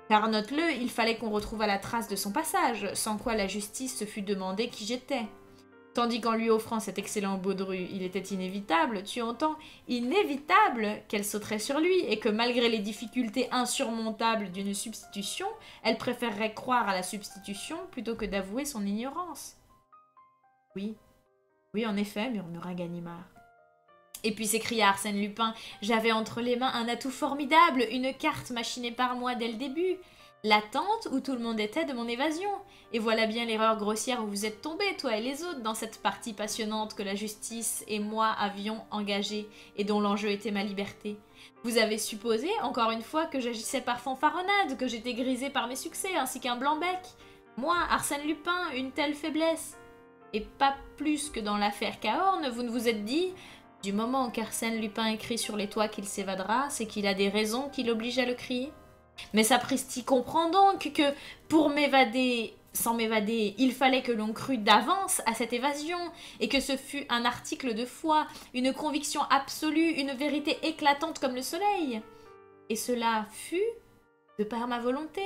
Car note-le, il fallait qu'on retrouve la trace de son passage, sans quoi la justice se fût demandé qui j'étais. Tandis qu'en lui offrant cet excellent Baudru, il était inévitable, tu entends, inévitable qu'elle sauterait sur lui, et que malgré les difficultés insurmontables d'une substitution, elle préférerait croire à la substitution plutôt que d'avouer son ignorance. Oui. Oui, en effet, murmura Ganimard. Et puis s'écria Arsène Lupin, j'avais entre les mains un atout formidable, une carte machinée par moi dès le début, l'attente où tout le monde était de mon évasion. Et voilà bien l'erreur grossière où vous êtes tombés, toi et les autres, dans cette partie passionnante que la justice et moi avions engagée et dont l'enjeu était ma liberté. Vous avez supposé, encore une fois, que j'agissais par fanfaronnade, que j'étais grisé par mes succès, ainsi qu'un blanc-bec. Moi, Arsène Lupin, une telle faiblesse. Et pas plus que dans l'affaire Cahorn, vous ne vous êtes dit, du moment qu'Arsène Lupin écrit sur les toits qu'il s'évadera, c'est qu'il a des raisons qui l'obligent à le crier. Mais sapristi comprend donc que, pour m'évader, sans m'évader, il fallait que l'on crût d'avance à cette évasion, et que ce fût un article de foi, une conviction absolue, une vérité éclatante comme le soleil. Et cela fut de par ma volonté.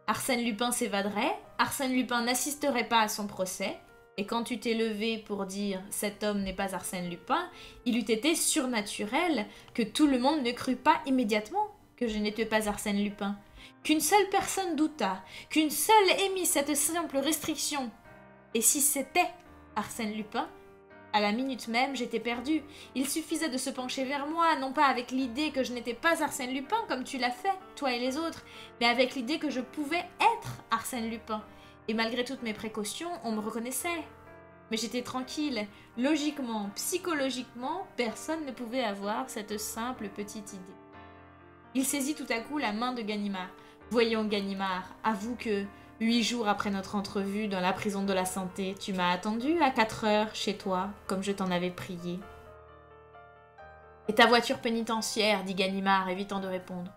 Arsène Lupin s'évaderait, Arsène Lupin n'assisterait pas à son procès, et quand tu t'es levé pour dire « cet homme n'est pas Arsène Lupin », il eût été surnaturel que tout le monde ne crût pas immédiatement que je n'étais pas Arsène Lupin, qu'une seule personne doutât, qu'une seule émit cette simple restriction. Et si c'était Arsène Lupin, à la minute même j'étais perdu. Il suffisait de se pencher vers moi, non pas avec l'idée que je n'étais pas Arsène Lupin comme tu l'as fait, toi et les autres, mais avec l'idée que je pouvais être Arsène Lupin. Et malgré toutes mes précautions, on me reconnaissait. Mais j'étais tranquille. Logiquement, psychologiquement, personne ne pouvait avoir cette simple petite idée. Il saisit tout à coup la main de Ganimard. « Voyons, Ganimard, avoue que, 8 jours après notre entrevue dans la prison de la Santé, tu m'as attendu à 4 heures chez toi, comme je t'en avais prié. »« Et ta voiture pénitentiaire, dit Ganimard, évitant de répondre. »«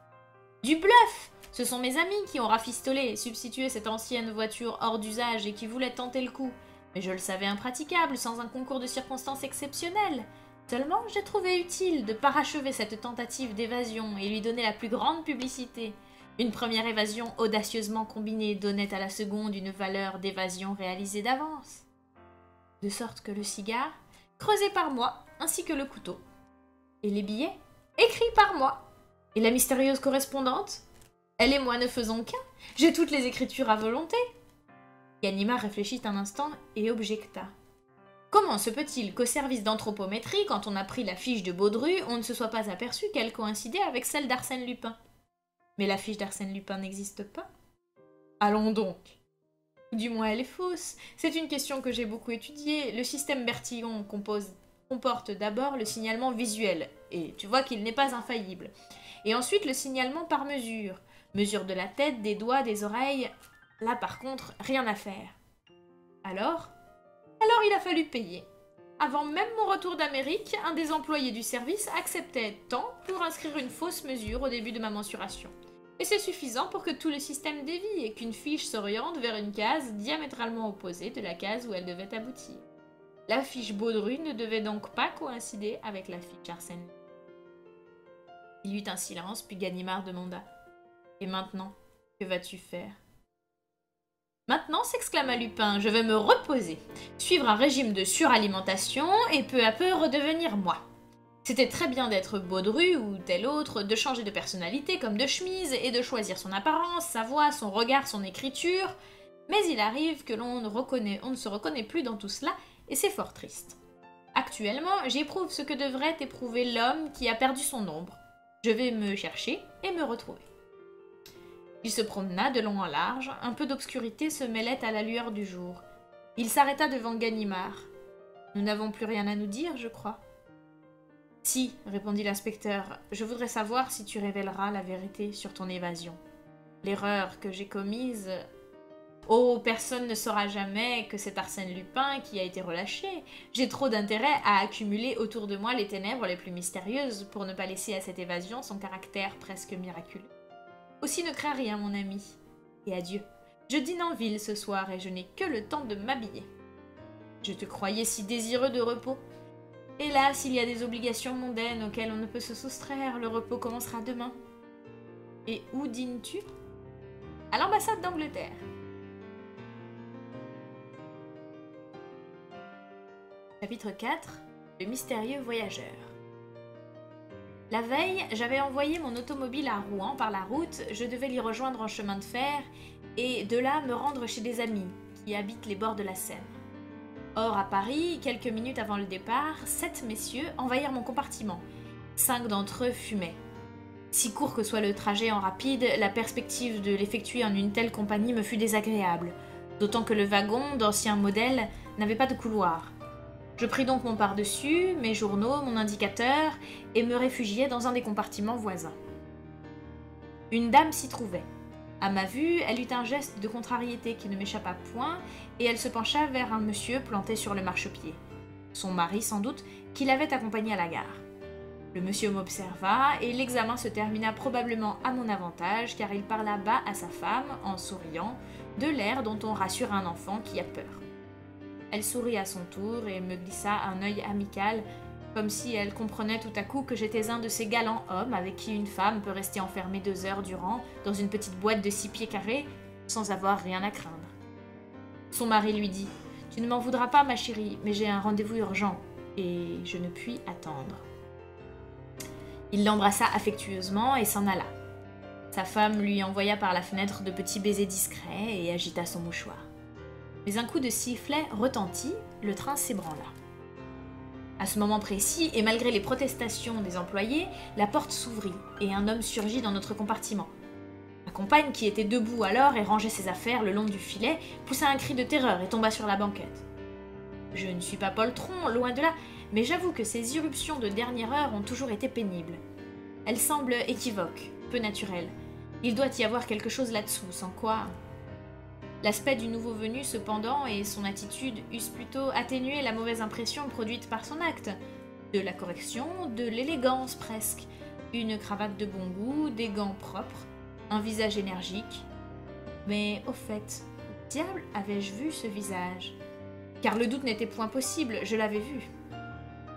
Du bluff ! Ce sont mes amis qui ont rafistolé et substitué cette ancienne voiture hors d'usage et qui voulaient tenter le coup. Mais je le savais impraticable, sans un concours de circonstances exceptionnel. Seulement, j'ai trouvé utile de parachever cette tentative d'évasion et lui donner la plus grande publicité. Une première évasion audacieusement combinée donnait à la seconde une valeur d'évasion réalisée d'avance. De sorte que le cigare, creusé par moi, ainsi que le couteau. Et les billets, écrits par moi. Et la mystérieuse correspondante, elle et moi ne faisons qu'un. J'ai toutes les écritures à volonté. Ganimard réfléchit un instant et objecta. Comment se peut-il qu'au service d'anthropométrie, quand on a pris la fiche de Baudru, on ne se soit pas aperçu qu'elle coïncidait avec celle d'Arsène Lupin? Mais la fiche d'Arsène Lupin n'existe pas. Allons donc. Du moins, elle est fausse. C'est une question que j'ai beaucoup étudiée. Le système Bertillon comporte d'abord le signalement visuel, et tu vois qu'il n'est pas infaillible. Et ensuite le signalement par mesure. Mesure de la tête, des doigts, des oreilles. Là par contre, rien à faire. Alors il a fallu payer. Avant même mon retour d'Amérique, un des employés du service acceptait tant pour inscrire une fausse mesure au début de ma mensuration. Et c'est suffisant pour que tout le système dévie et qu'une fiche s'oriente vers une case diamétralement opposée de la case où elle devait aboutir. La fiche Baudru ne devait donc pas coïncider avec la fiche Arsène. Il y eut un silence, puis Ganimard demanda « Et maintenant, que vas-tu faire ?» « Maintenant, s'exclama Lupin, je vais me reposer, suivre un régime de suralimentation et peu à peu redevenir moi. C'était très bien d'être Baudru ou tel autre, de changer de personnalité comme de chemise et de choisir son apparence, sa voix, son regard, son écriture, mais il arrive que on ne se reconnaît plus dans tout cela et c'est fort triste. Actuellement, j'éprouve ce que devrait éprouver l'homme qui a perdu son ombre. Je vais me chercher et me retrouver. Il se promena de long en large, un peu d'obscurité se mêlait à la lueur du jour. Il s'arrêta devant Ganimard. « Nous n'avons plus rien à nous dire, je crois. »« Si, répondit l'inspecteur, je voudrais savoir si tu révéleras la vérité sur ton évasion. L'erreur que j'ai commise... Oh, personne ne saura jamais que c'est Arsène Lupin qui a été relâché. J'ai trop d'intérêt à accumuler autour de moi les ténèbres les plus mystérieuses pour ne pas laisser à cette évasion son caractère presque miraculeux. Aussi ne crains rien, mon ami. Et adieu. Je dîne en ville ce soir et je n'ai que le temps de m'habiller. Je te croyais si désireux de repos. Hélas, il y a des obligations mondaines auxquelles on ne peut se soustraire. Le repos commencera demain. Et où dînes-tu? À l'ambassade d'Angleterre. Chapitre 4. Le mystérieux voyageur. La veille, j'avais envoyé mon automobile à Rouen par la route, je devais l'y rejoindre en chemin de fer, et de là me rendre chez des amis, qui habitent les bords de la Seine. Or, à Paris, quelques minutes avant le départ, 7 messieurs envahirent mon compartiment. 5 d'entre eux fumaient. Si court que soit le trajet en rapide, la perspective de l'effectuer en une telle compagnie me fut désagréable, d'autant que le wagon, d'ancien modèle, n'avait pas de couloir. Je pris donc mon pardessus, mes journaux, mon indicateur, et me réfugiai dans un des compartiments voisins. Une dame s'y trouvait. À ma vue, elle eut un geste de contrariété qui ne m'échappa point, et elle se pencha vers un monsieur planté sur le marchepied. Son mari, sans doute, qui l'avait accompagné à la gare. Le monsieur m'observa, et l'examen se termina probablement à mon avantage, car il parla bas à sa femme, en souriant, de l'air dont on rassure un enfant qui a peur. Elle sourit à son tour et me glissa un œil amical, comme si elle comprenait tout à coup que j'étais un de ces galants hommes avec qui une femme peut rester enfermée 2 heures durant dans une petite boîte de 6 pieds carrés sans avoir rien à craindre. Son mari lui dit « Tu ne m'en voudras pas, ma chérie, mais j'ai un rendez-vous urgent et je ne puis attendre. » Il l'embrassa affectueusement et s'en alla. Sa femme lui envoya par la fenêtre de petits baisers discrets et agita son mouchoir. Mais un coup de sifflet retentit, le train s'ébranla. À ce moment précis, et malgré les protestations des employés, la porte s'ouvrit et un homme surgit dans notre compartiment. Ma compagne, qui était debout alors et rangeait ses affaires le long du filet, poussa un cri de terreur et tomba sur la banquette. Je ne suis pas poltron, loin de là, mais j'avoue que ces irruptions de dernière heure ont toujours été pénibles. Elles semblent équivoques, peu naturelles. Il doit y avoir quelque chose là-dessous, sans quoi... L'aspect du nouveau venu, cependant, et son attitude eussent plutôt atténué la mauvaise impression produite par son acte. De la correction, de l'élégance presque, une cravate de bon goût, des gants propres, un visage énergique. Mais au fait, où diable avais-je vu ce visage? Car le doute n'était point possible, je l'avais vu.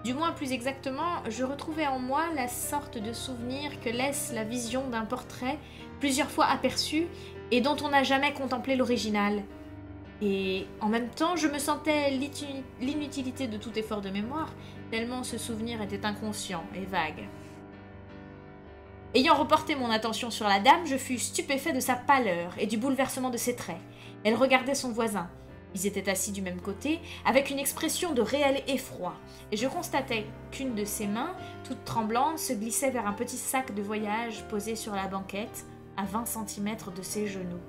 Du moins, plus exactement, je retrouvais en moi la sorte de souvenir que laisse la vision d'un portrait plusieurs fois aperçu et dont on n'a jamais contemplé l'original. Et en même temps, je me sentais l'inutilité de tout effort de mémoire, tellement ce souvenir était inconscient et vague. Ayant reporté mon attention sur la dame, je fus stupéfait de sa pâleur et du bouleversement de ses traits. Elle regardait son voisin. Ils étaient assis du même côté, avec une expression de réel effroi, et je constatais qu'une de ses mains, toute tremblante, se glissait vers un petit sac de voyage posé sur la banquette, à 20 cm de ses genoux.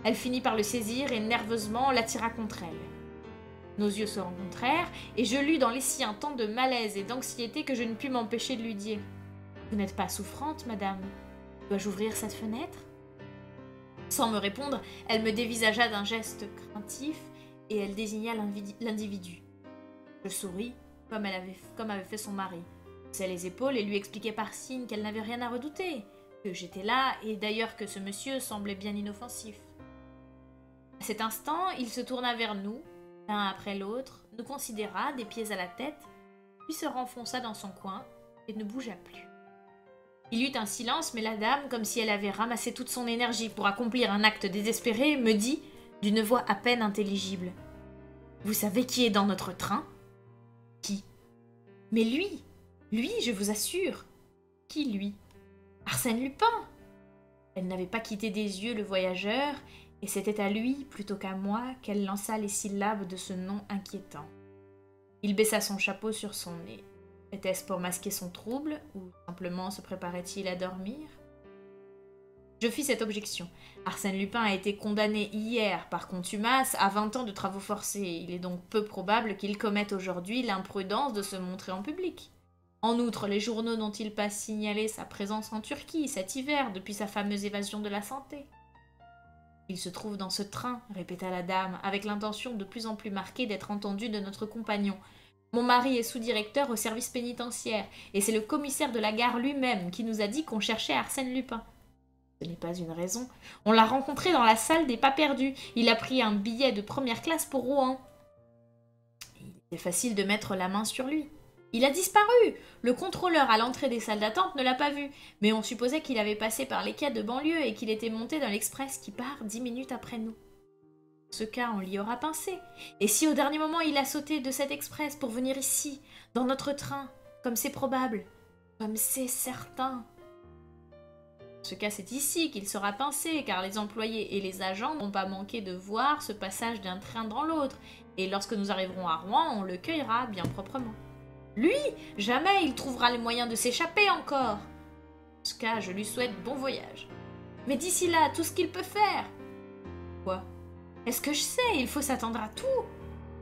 Elle finit par le saisir et nerveusement l'attira contre elle. Nos yeux se rencontrèrent et je lus dans les siens tant de malaise et d'anxiété que je ne pus m'empêcher de lui dire « Vous n'êtes pas souffrante, madame? Dois-je ouvrir cette fenêtre ?» Sans me répondre, elle me dévisagea d'un geste craintif et elle désigna l'individu. Je souris, comme avait fait son mari. Haussai les épaules et lui expliquai par signe qu'elle n'avait rien à redouter, que j'étais là et d'ailleurs que ce monsieur semblait bien inoffensif. À cet instant, il se tourna vers nous, l'un après l'autre, nous considéra des pieds à la tête, puis se renfonça dans son coin et ne bougea plus. Il y eut un silence, mais la dame, comme si elle avait ramassé toute son énergie pour accomplir un acte désespéré, me dit, d'une voix à peine intelligible, « Vous savez qui est dans notre train ?»« Qui ?»« Mais lui, je vous assure. »« Qui, lui ?»« Arsène Lupin !» Elle n'avait pas quitté des yeux le voyageur, et c'était à lui, plutôt qu'à moi, qu'elle lança les syllabes de ce nom inquiétant. Il baissa son chapeau sur son nez. Était-ce pour masquer son trouble, ou simplement se préparait-il à dormir? Je fis cette objection. Arsène Lupin a été condamné hier par contumace à 20 ans de travaux forcés. Il est donc peu probable qu'il commette aujourd'hui l'imprudence de se montrer en public. En outre, les journaux n'ont-ils pas signalé sa présence en Turquie cet hiver depuis sa fameuse évasion de la santé? Il se trouve dans ce train, répéta la dame, avec l'intention de plus en plus marquée d'être entendue de notre compagnon. Mon mari est sous-directeur au service pénitentiaire, et c'est le commissaire de la gare lui-même qui nous a dit qu'on cherchait Arsène Lupin. Ce n'est pas une raison. On l'a rencontré dans la salle des pas perdus. Il a pris un billet de première classe pour Rouen. Il était facile de mettre la main sur lui. Il a disparu. Le contrôleur à l'entrée des salles d'attente ne l'a pas vu, mais on supposait qu'il avait passé par les quais de banlieue et qu'il était monté dans l'express qui part 10 minutes après nous. Dans ce cas, on l'y aura pincé. Et si au dernier moment il a sauté de cet express pour venir ici, dans notre train, comme c'est probable, comme c'est certain. Dans ce cas, c'est ici qu'il sera pincé, car les employés et les agents n'ont pas manqué de voir ce passage d'un train dans l'autre, et lorsque nous arriverons à Rouen, on le cueillera bien proprement. Lui, jamais il trouvera les moyens de s'échapper encore. En ce cas, je lui souhaite bon voyage. Mais d'ici là, tout ce qu'il peut faire. Quoi? Est-ce que je sais? Il faut s'attendre à tout.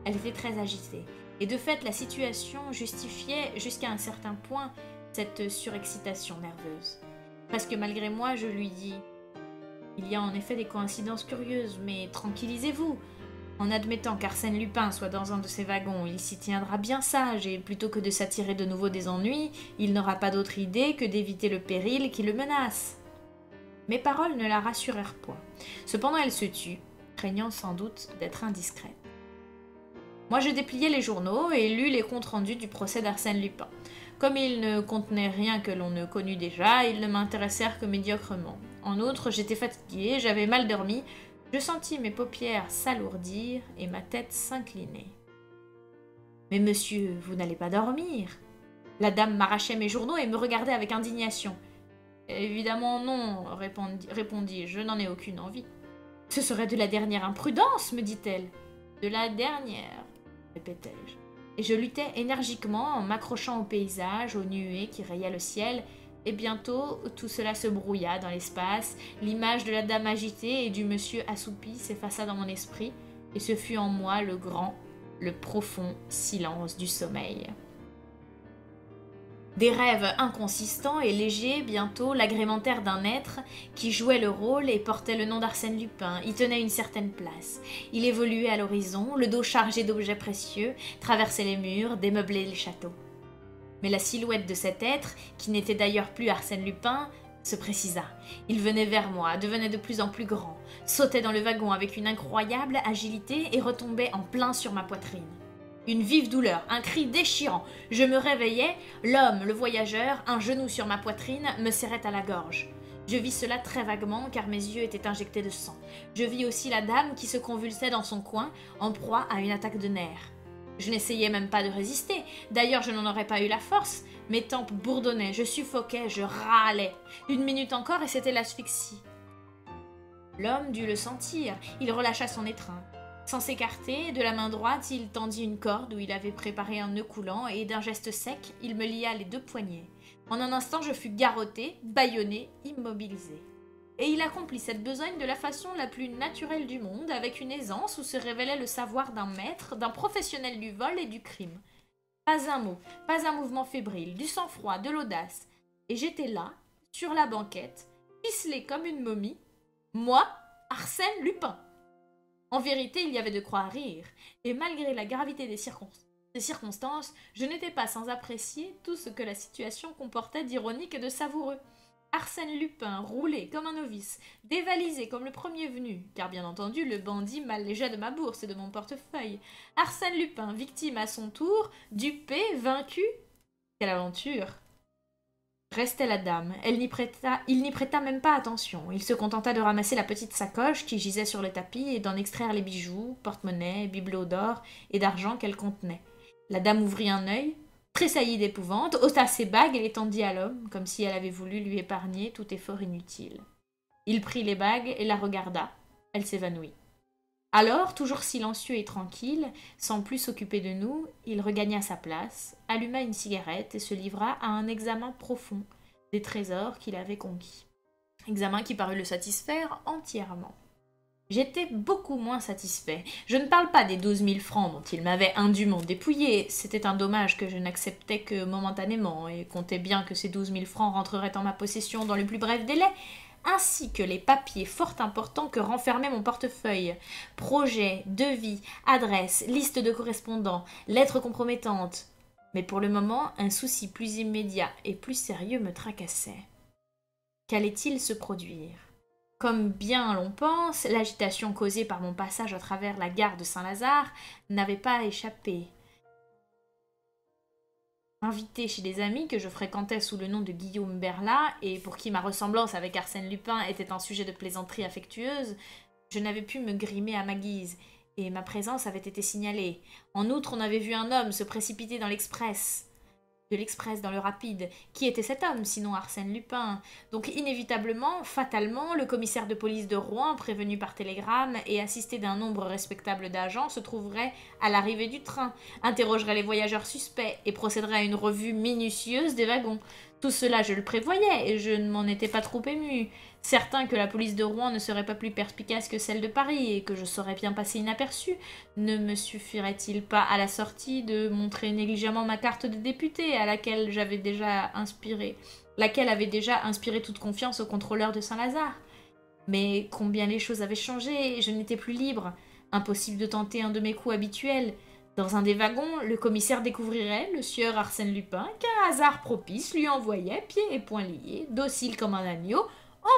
Elle était très agitée, et de fait la situation justifiait jusqu'à un certain point cette surexcitation nerveuse. Presque malgré moi, je lui dis « Il y a en effet des coïncidences curieuses, mais tranquillisez-vous. En admettant qu'Arsène Lupin soit dans un de ces wagons, il s'y tiendra bien sage, et plutôt que de s'attirer de nouveau des ennuis, il n'aura pas d'autre idée que d'éviter le péril qui le menace. » Mes paroles ne la rassurèrent point. Cependant elle se tut, craignant sans doute d'être indiscrète. Moi je dépliai les journaux et lus les comptes rendus du procès d'Arsène Lupin. Comme ils ne contenaient rien que l'on ne connût déjà, ils ne m'intéressèrent que médiocrement. En outre, j'étais fatiguée, j'avais mal dormi, je sentis mes paupières s'alourdir et ma tête s'incliner. « Mais monsieur, vous n'allez pas dormir ?» La dame m'arrachait mes journaux et me regardait avec indignation. « Évidemment non, répondis-je, je n'en ai aucune envie. »« Ce serait de la dernière imprudence, me dit-elle. »« De la dernière, répétai-je. Et je luttais énergiquement en m'accrochant au paysage, aux nuées qui rayaient le ciel, et bientôt tout cela se brouilla dans l'espace, l'image de la dame agitée et du monsieur assoupi s'effaça dans mon esprit, et ce fut en moi le grand, le profond silence du sommeil. Des rêves inconsistants et légers, bientôt, l'agrémentèrent d'un être qui jouait le rôle et portait le nom d'Arsène Lupin, y tenait une certaine place. Il évoluait à l'horizon, le dos chargé d'objets précieux, traversait les murs, démeublait les châteaux. Mais la silhouette de cet être, qui n'était d'ailleurs plus Arsène Lupin, se précisa. Il venait vers moi, devenait de plus en plus grand, sautait dans le wagon avec une incroyable agilité et retombait en plein sur ma poitrine. Une vive douleur, un cri déchirant. Je me réveillai, l'homme, le voyageur, un genou sur ma poitrine, me serrait à la gorge. Je vis cela très vaguement car mes yeux étaient injectés de sang. Je vis aussi la dame qui se convulsait dans son coin, en proie à une attaque de nerfs. Je n'essayais même pas de résister, d'ailleurs je n'en aurais pas eu la force. Mes tempes bourdonnaient, je suffoquais, je râlais. 1 minute encore et c'était l'asphyxie. L'homme dut le sentir, il relâcha son étreinte. Sans s'écarter, de la main droite, il tendit une corde où il avait préparé un nœud coulant et d'un geste sec, il me lia les 2 poignets. En un instant, je fus garottée, bâillonnée, immobilisée. et il accomplit cette besogne de la façon la plus naturelle du monde, avec une aisance où se révélait le savoir d'un maître, d'un professionnel du vol et du crime. Pas un mot, pas un mouvement fébrile, du sang-froid, de l'audace. Et j'étais là, sur la banquette, ficelée comme une momie, moi, Arsène Lupin. En vérité, il y avait de quoi rire, et malgré la gravité des circonstances, je n'étais pas sans apprécier tout ce que la situation comportait d'ironique et de savoureux. Arsène Lupin, roulé comme un novice, dévalisé comme le premier venu, car bien entendu le bandit m'allégeait de ma bourse et de mon portefeuille. Arsène Lupin, victime à son tour, dupé, vaincu. Quelle aventure! Restait la dame. Il n'y prêta même pas attention. Il se contenta de ramasser la petite sacoche qui gisait sur le tapis et d'en extraire les bijoux, porte-monnaie, bibelots d'or et d'argent qu'elle contenait. La dame ouvrit un œil, tressaillit d'épouvante, ôta ses bagues et les tendit à l'homme, comme si elle avait voulu lui épargner tout effort inutile. Il prit les bagues et la regarda. Elle s'évanouit. Alors, toujours silencieux et tranquille, sans plus s'occuper de nous, il regagna sa place, alluma une cigarette et se livra à un examen profond des trésors qu'il avait conquis. Examen qui parut le satisfaire entièrement. J'étais beaucoup moins satisfait. Je ne parle pas des 12 000 francs dont il m'avait indûment dépouillé. C'était un dommage que je n'acceptais que momentanément, et comptais bien que ces 12 000 francs rentreraient en ma possession dans le plus bref délai, ainsi que les papiers fort importants que renfermait mon portefeuille. Projets, devis, adresses, liste de correspondants, lettres compromettantes. Mais pour le moment, un souci plus immédiat et plus sérieux me tracassait. Qu'allait-il se produire ? Comme bien l'on pense, l'agitation causée par mon passage à travers la gare de Saint-Lazare n'avait pas échappé. Invité chez des amis que je fréquentais sous le nom de Guillaume Berlat, et pour qui ma ressemblance avec Arsène Lupin était un sujet de plaisanterie affectueuse, je n'avais pu me grimer à ma guise, et ma présence avait été signalée. En outre, on avait vu un homme se précipiter dans l'express dans le rapide. Qui était cet homme, sinon Arsène Lupin? Donc inévitablement, fatalement, le commissaire de police de Rouen, prévenu par télégramme et assisté d'un nombre respectable d'agents, se trouverait à l'arrivée du train, interrogerait les voyageurs suspects et procéderait à une revue minutieuse des wagons. Tout cela, je le prévoyais, et je ne m'en étais pas trop ému. Certain que la police de Rouen ne serait pas plus perspicace que celle de Paris, et que je saurais bien passer inaperçu, ne me suffirait-il pas à la sortie de montrer négligemment ma carte de député, à laquelle avait déjà inspiré toute confiance au contrôleur de Saint-Lazare? Mais combien les choses avaient changé, je n'étais plus libre. Impossible de tenter un de mes coups habituels. Dans un des wagons, le commissaire découvrirait le sieur Arsène Lupin qu'un hasard propice lui envoyait, pieds et poings liés, docile comme un agneau,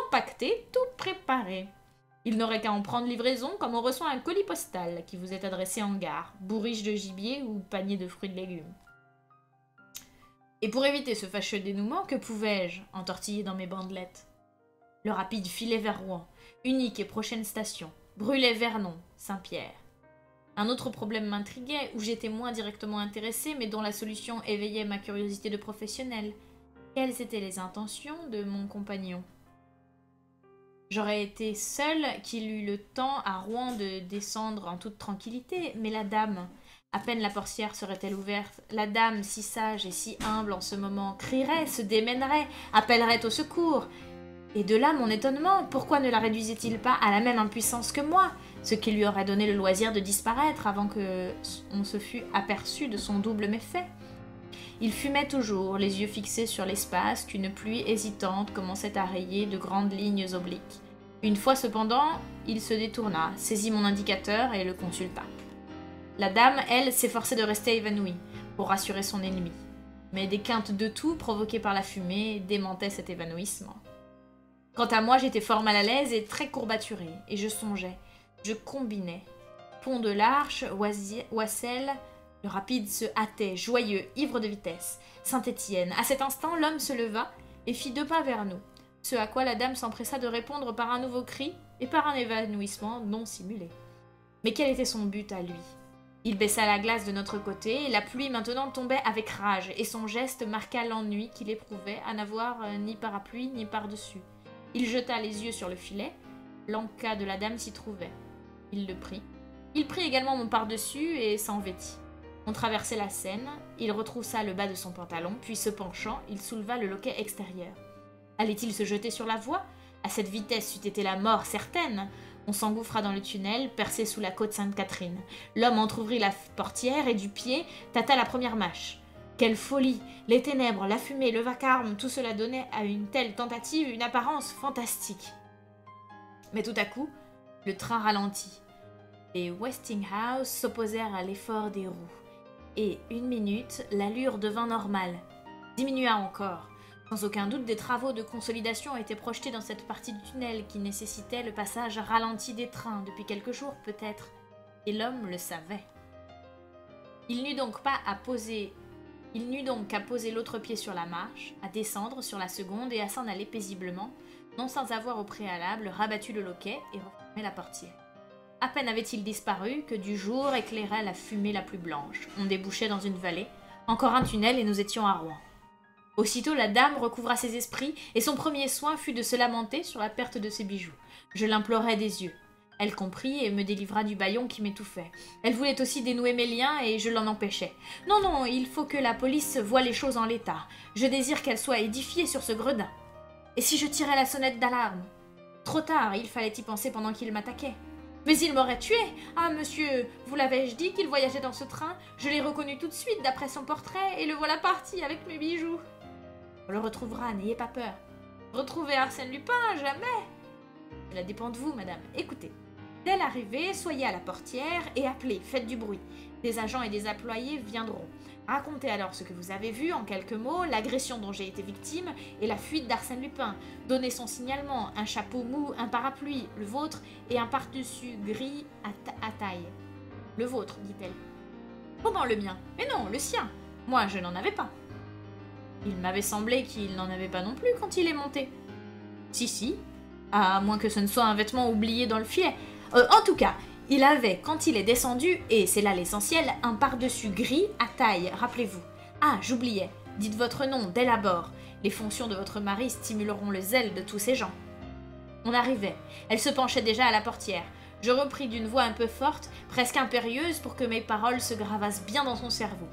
empaqueté, tout préparé. Il n'aurait qu'à en prendre livraison comme on reçoit un colis postal qui vous est adressé en gare, bourriche de gibier ou panier de fruits de légumes. Et pour éviter ce fâcheux dénouement, que pouvais-je entortiller dans mes bandelettes? Le rapide filait vers Rouen, unique et prochaine station, brûlait Vernon, Saint-Pierre. Un autre problème m'intriguait, où j'étais moins directement intéressée, mais dont la solution éveillait ma curiosité de professionnel. Quelles étaient les intentions de mon compagnon? J'aurais été seule qu'il eût le temps à Rouen de descendre en toute tranquillité, mais la dame, à peine la portière serait-elle ouverte, la dame, si sage et si humble en ce moment, crierait, se démènerait, appellerait au secours. Et de là mon étonnement, pourquoi ne la réduisait-il pas à la même impuissance que moi, ce qui lui aurait donné le loisir de disparaître avant que on se fût aperçu de son double méfait? Il fumait toujours, les yeux fixés sur l'espace qu'une pluie hésitante commençait à rayer de grandes lignes obliques. Une fois cependant, il se détourna, saisit mon indicateur et le consulta. La dame, elle, s'efforçait de rester évanouie, pour rassurer son ennemi. Mais des quintes de toux provoquées par la fumée démentaient cet évanouissement. Quant à moi, j'étais fort mal à l'aise et très courbaturée, et je songeais, je combinais. Pont de l'Arche, Oissel, le rapide se hâtait, joyeux, ivre de vitesse. Saint-Étienne. À cet instant, l'homme se leva et fit 2 pas vers nous, ce à quoi la dame s'empressa de répondre par un nouveau cri et par un évanouissement non simulé. Mais quel était son but à lui? Il baissa la glace de notre côté, et la pluie maintenant tombait avec rage, et son geste marqua l'ennui qu'il éprouvait à n'avoir ni parapluie ni par-dessus. Il jeta les yeux sur le filet, l'en-cas de la dame s'y trouvait. Il le prit. Il prit également mon par-dessus et s'en vêtit. On traversait la Seine, il retroussa le bas de son pantalon, puis se penchant, il souleva le loquet extérieur. Allait-il se jeter sur la voie? À cette vitesse, c'eût été la mort certaine. On s'engouffra dans le tunnel, percé sous la côte Sainte-Catherine. L'homme entr'ouvrit la portière et du pied tâta la première marche. Quelle folie! Les ténèbres, la fumée, le vacarme, tout cela donnait à une telle tentative une apparence fantastique. Mais tout à coup, le train ralentit. Les Westinghouse s'opposèrent à l'effort des roues. Et, une minute, l'allure devint normale. Diminua encore. Sans aucun doute, des travaux de consolidation étaient projetés dans cette partie du tunnel qui nécessitait le passage ralenti des trains depuis quelques jours peut-être. Et l'homme le savait. Il n'eut donc qu'à poser l'autre pied sur la marche, à descendre sur la seconde et à s'en aller paisiblement, non sans avoir au préalable rabattu le loquet et refermé la portière. À peine avait-il disparu que du jour éclairait la fumée la plus blanche. On débouchait dans une vallée, encore un tunnel et nous étions à Rouen. Aussitôt la dame recouvra ses esprits et son premier soin fut de se lamenter sur la perte de ses bijoux. Je l'implorai des yeux. Elle comprit et me délivra du bâillon qui m'étouffait. Elle voulait aussi dénouer mes liens et je l'en empêchai. Non, non, il faut que la police voie les choses en l'état. Je désire qu'elle soit édifiée sur ce gredin. Et si je tirais la sonnette d'alarme? Trop tard, il fallait y penser pendant qu'il m'attaquait. Mais il m'aurait tué. Ah, monsieur, vous l'avais-je dit qu'il voyageait dans ce train? Je l'ai reconnu tout de suite d'après son portrait et le voilà parti avec mes bijoux. On le retrouvera, n'ayez pas peur. Retrouver Arsène Lupin, jamais. Cela dépend de vous, madame. Écoutez. Dès l'arrivée, soyez à la portière et appelez, faites du bruit. Des agents et des employés viendront. Racontez alors ce que vous avez vu en quelques mots, l'agression dont j'ai été victime et la fuite d'Arsène Lupin. Donnez son signalement, un chapeau mou, un parapluie, le vôtre, et un par-dessus gris à taille. Le vôtre, dit-elle. Comment le mien? Mais non, le sien. Moi, je n'en avais pas. Il m'avait semblé qu'il n'en avait pas non plus quand il est monté. Si, à moins que ce ne soit un vêtement oublié dans le filet. En tout cas, il avait, quand il est descendu, et c'est là l'essentiel, un par-dessus gris à taille, rappelez-vous. Ah, j'oubliais, dites votre nom dès l'abord. Les fonctions de votre mari stimuleront le zèle de tous ces gens. On arrivait. Elle se penchait déjà à la portière. Je repris d'une voix un peu forte, presque impérieuse, pour que mes paroles se gravassent bien dans son cerveau.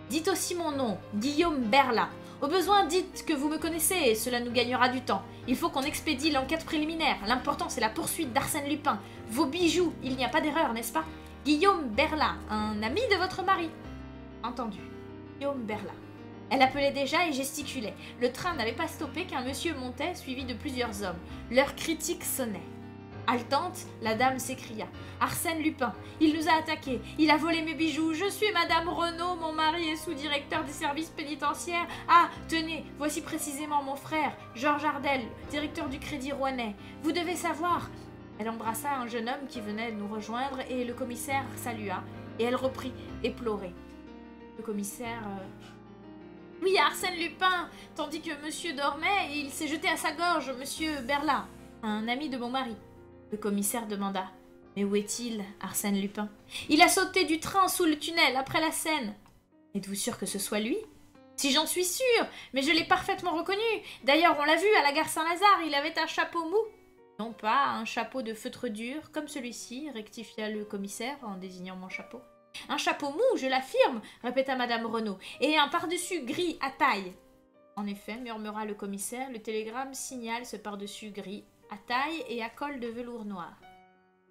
Dites aussi mon nom, Guillaume Berla. Au besoin, dites que vous me connaissez et cela nous gagnera du temps. Il faut qu'on expédie l'enquête préliminaire. L'important, c'est la poursuite d'Arsène Lupin. Vos bijoux, il n'y a pas d'erreur, n'est-ce pas? Guillaume Berla, un ami de votre mari. Entendu. Guillaume Berla. Elle appelait déjà et gesticulait. Le train n'avait pas stoppé qu'un monsieur montait, suivi de plusieurs hommes. L'heure critique sonnait. Haletante, la dame s'écria. « Arsène Lupin, il nous a attaqués, il a volé mes bijoux, je suis madame Renaud, mon mari est sous-directeur des services pénitentiaires. Ah, tenez, voici précisément mon frère, Georges Ardel, directeur du Crédit Rouennais. Vous devez savoir... » Elle embrassa un jeune homme qui venait nous rejoindre et le commissaire salua, et elle reprit, éplorée. Le commissaire... Oui, Arsène Lupin, tandis que monsieur dormait, il s'est jeté à sa gorge, monsieur Berla, un ami de mon mari. Le commissaire demanda. « Mais où est-il, Arsène Lupin ?»« Il a sauté du train sous le tunnel, après la Seine. »« Êtes-vous sûr que ce soit lui ?»« Si j'en suis sûre, mais je l'ai parfaitement reconnu. D'ailleurs, on l'a vu à la gare Saint-Lazare, il avait un chapeau mou. »« Non pas un chapeau de feutre dur, comme celui-ci, rectifia le commissaire en désignant mon chapeau. »« Un chapeau mou, je l'affirme, répéta madame Renaud, et un par-dessus gris à taille. »« En effet, murmura le commissaire, le télégramme signale ce par-dessus gris à taille et à col de velours noir. »«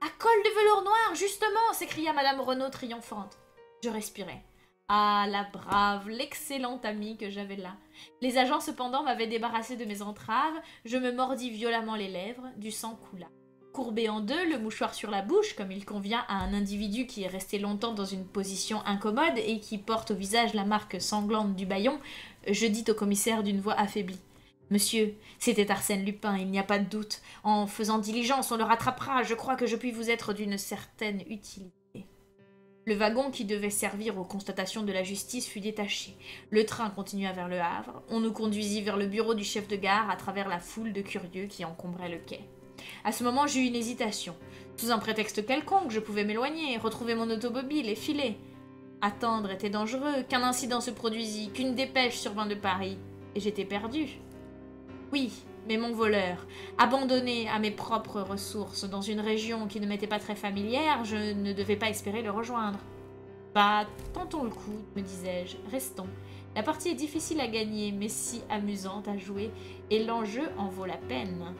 À col de velours noir, justement !» s'écria madame Renaud triomphante. Je respirais. Ah, la brave, l'excellente amie que j'avais là. Les agents cependant m'avaient débarrassé de mes entraves, je me mordis violemment les lèvres, du sang coula. Courbé en deux, le mouchoir sur la bouche, comme il convient à un individu qui est resté longtemps dans une position incommode et qui porte au visage la marque sanglante du bâillon, je dis au commissaire d'une voix affaiblie. Monsieur, c'était Arsène Lupin, il n'y a pas de doute. En faisant diligence, on le rattrapera. Je crois que je puis vous être d'une certaine utilité. Le wagon qui devait servir aux constatations de la justice fut détaché. Le train continua vers le Havre. On nous conduisit vers le bureau du chef de gare à travers la foule de curieux qui encombrait le quai. À ce moment, j'eus une hésitation. Sous un prétexte quelconque, je pouvais m'éloigner, retrouver mon automobile et filer. Attendre était dangereux, qu'un incident se produisit, qu'une dépêche survint de Paris, et j'étais perdue. Oui, mais mon voleur, abandonné à mes propres ressources dans une région qui ne m'était pas très familière, je ne devais pas espérer le rejoindre. Bah, tentons le coup, me disais-je, restons. La partie est difficile à gagner, mais si amusante à jouer, et l'enjeu en vaut la peine.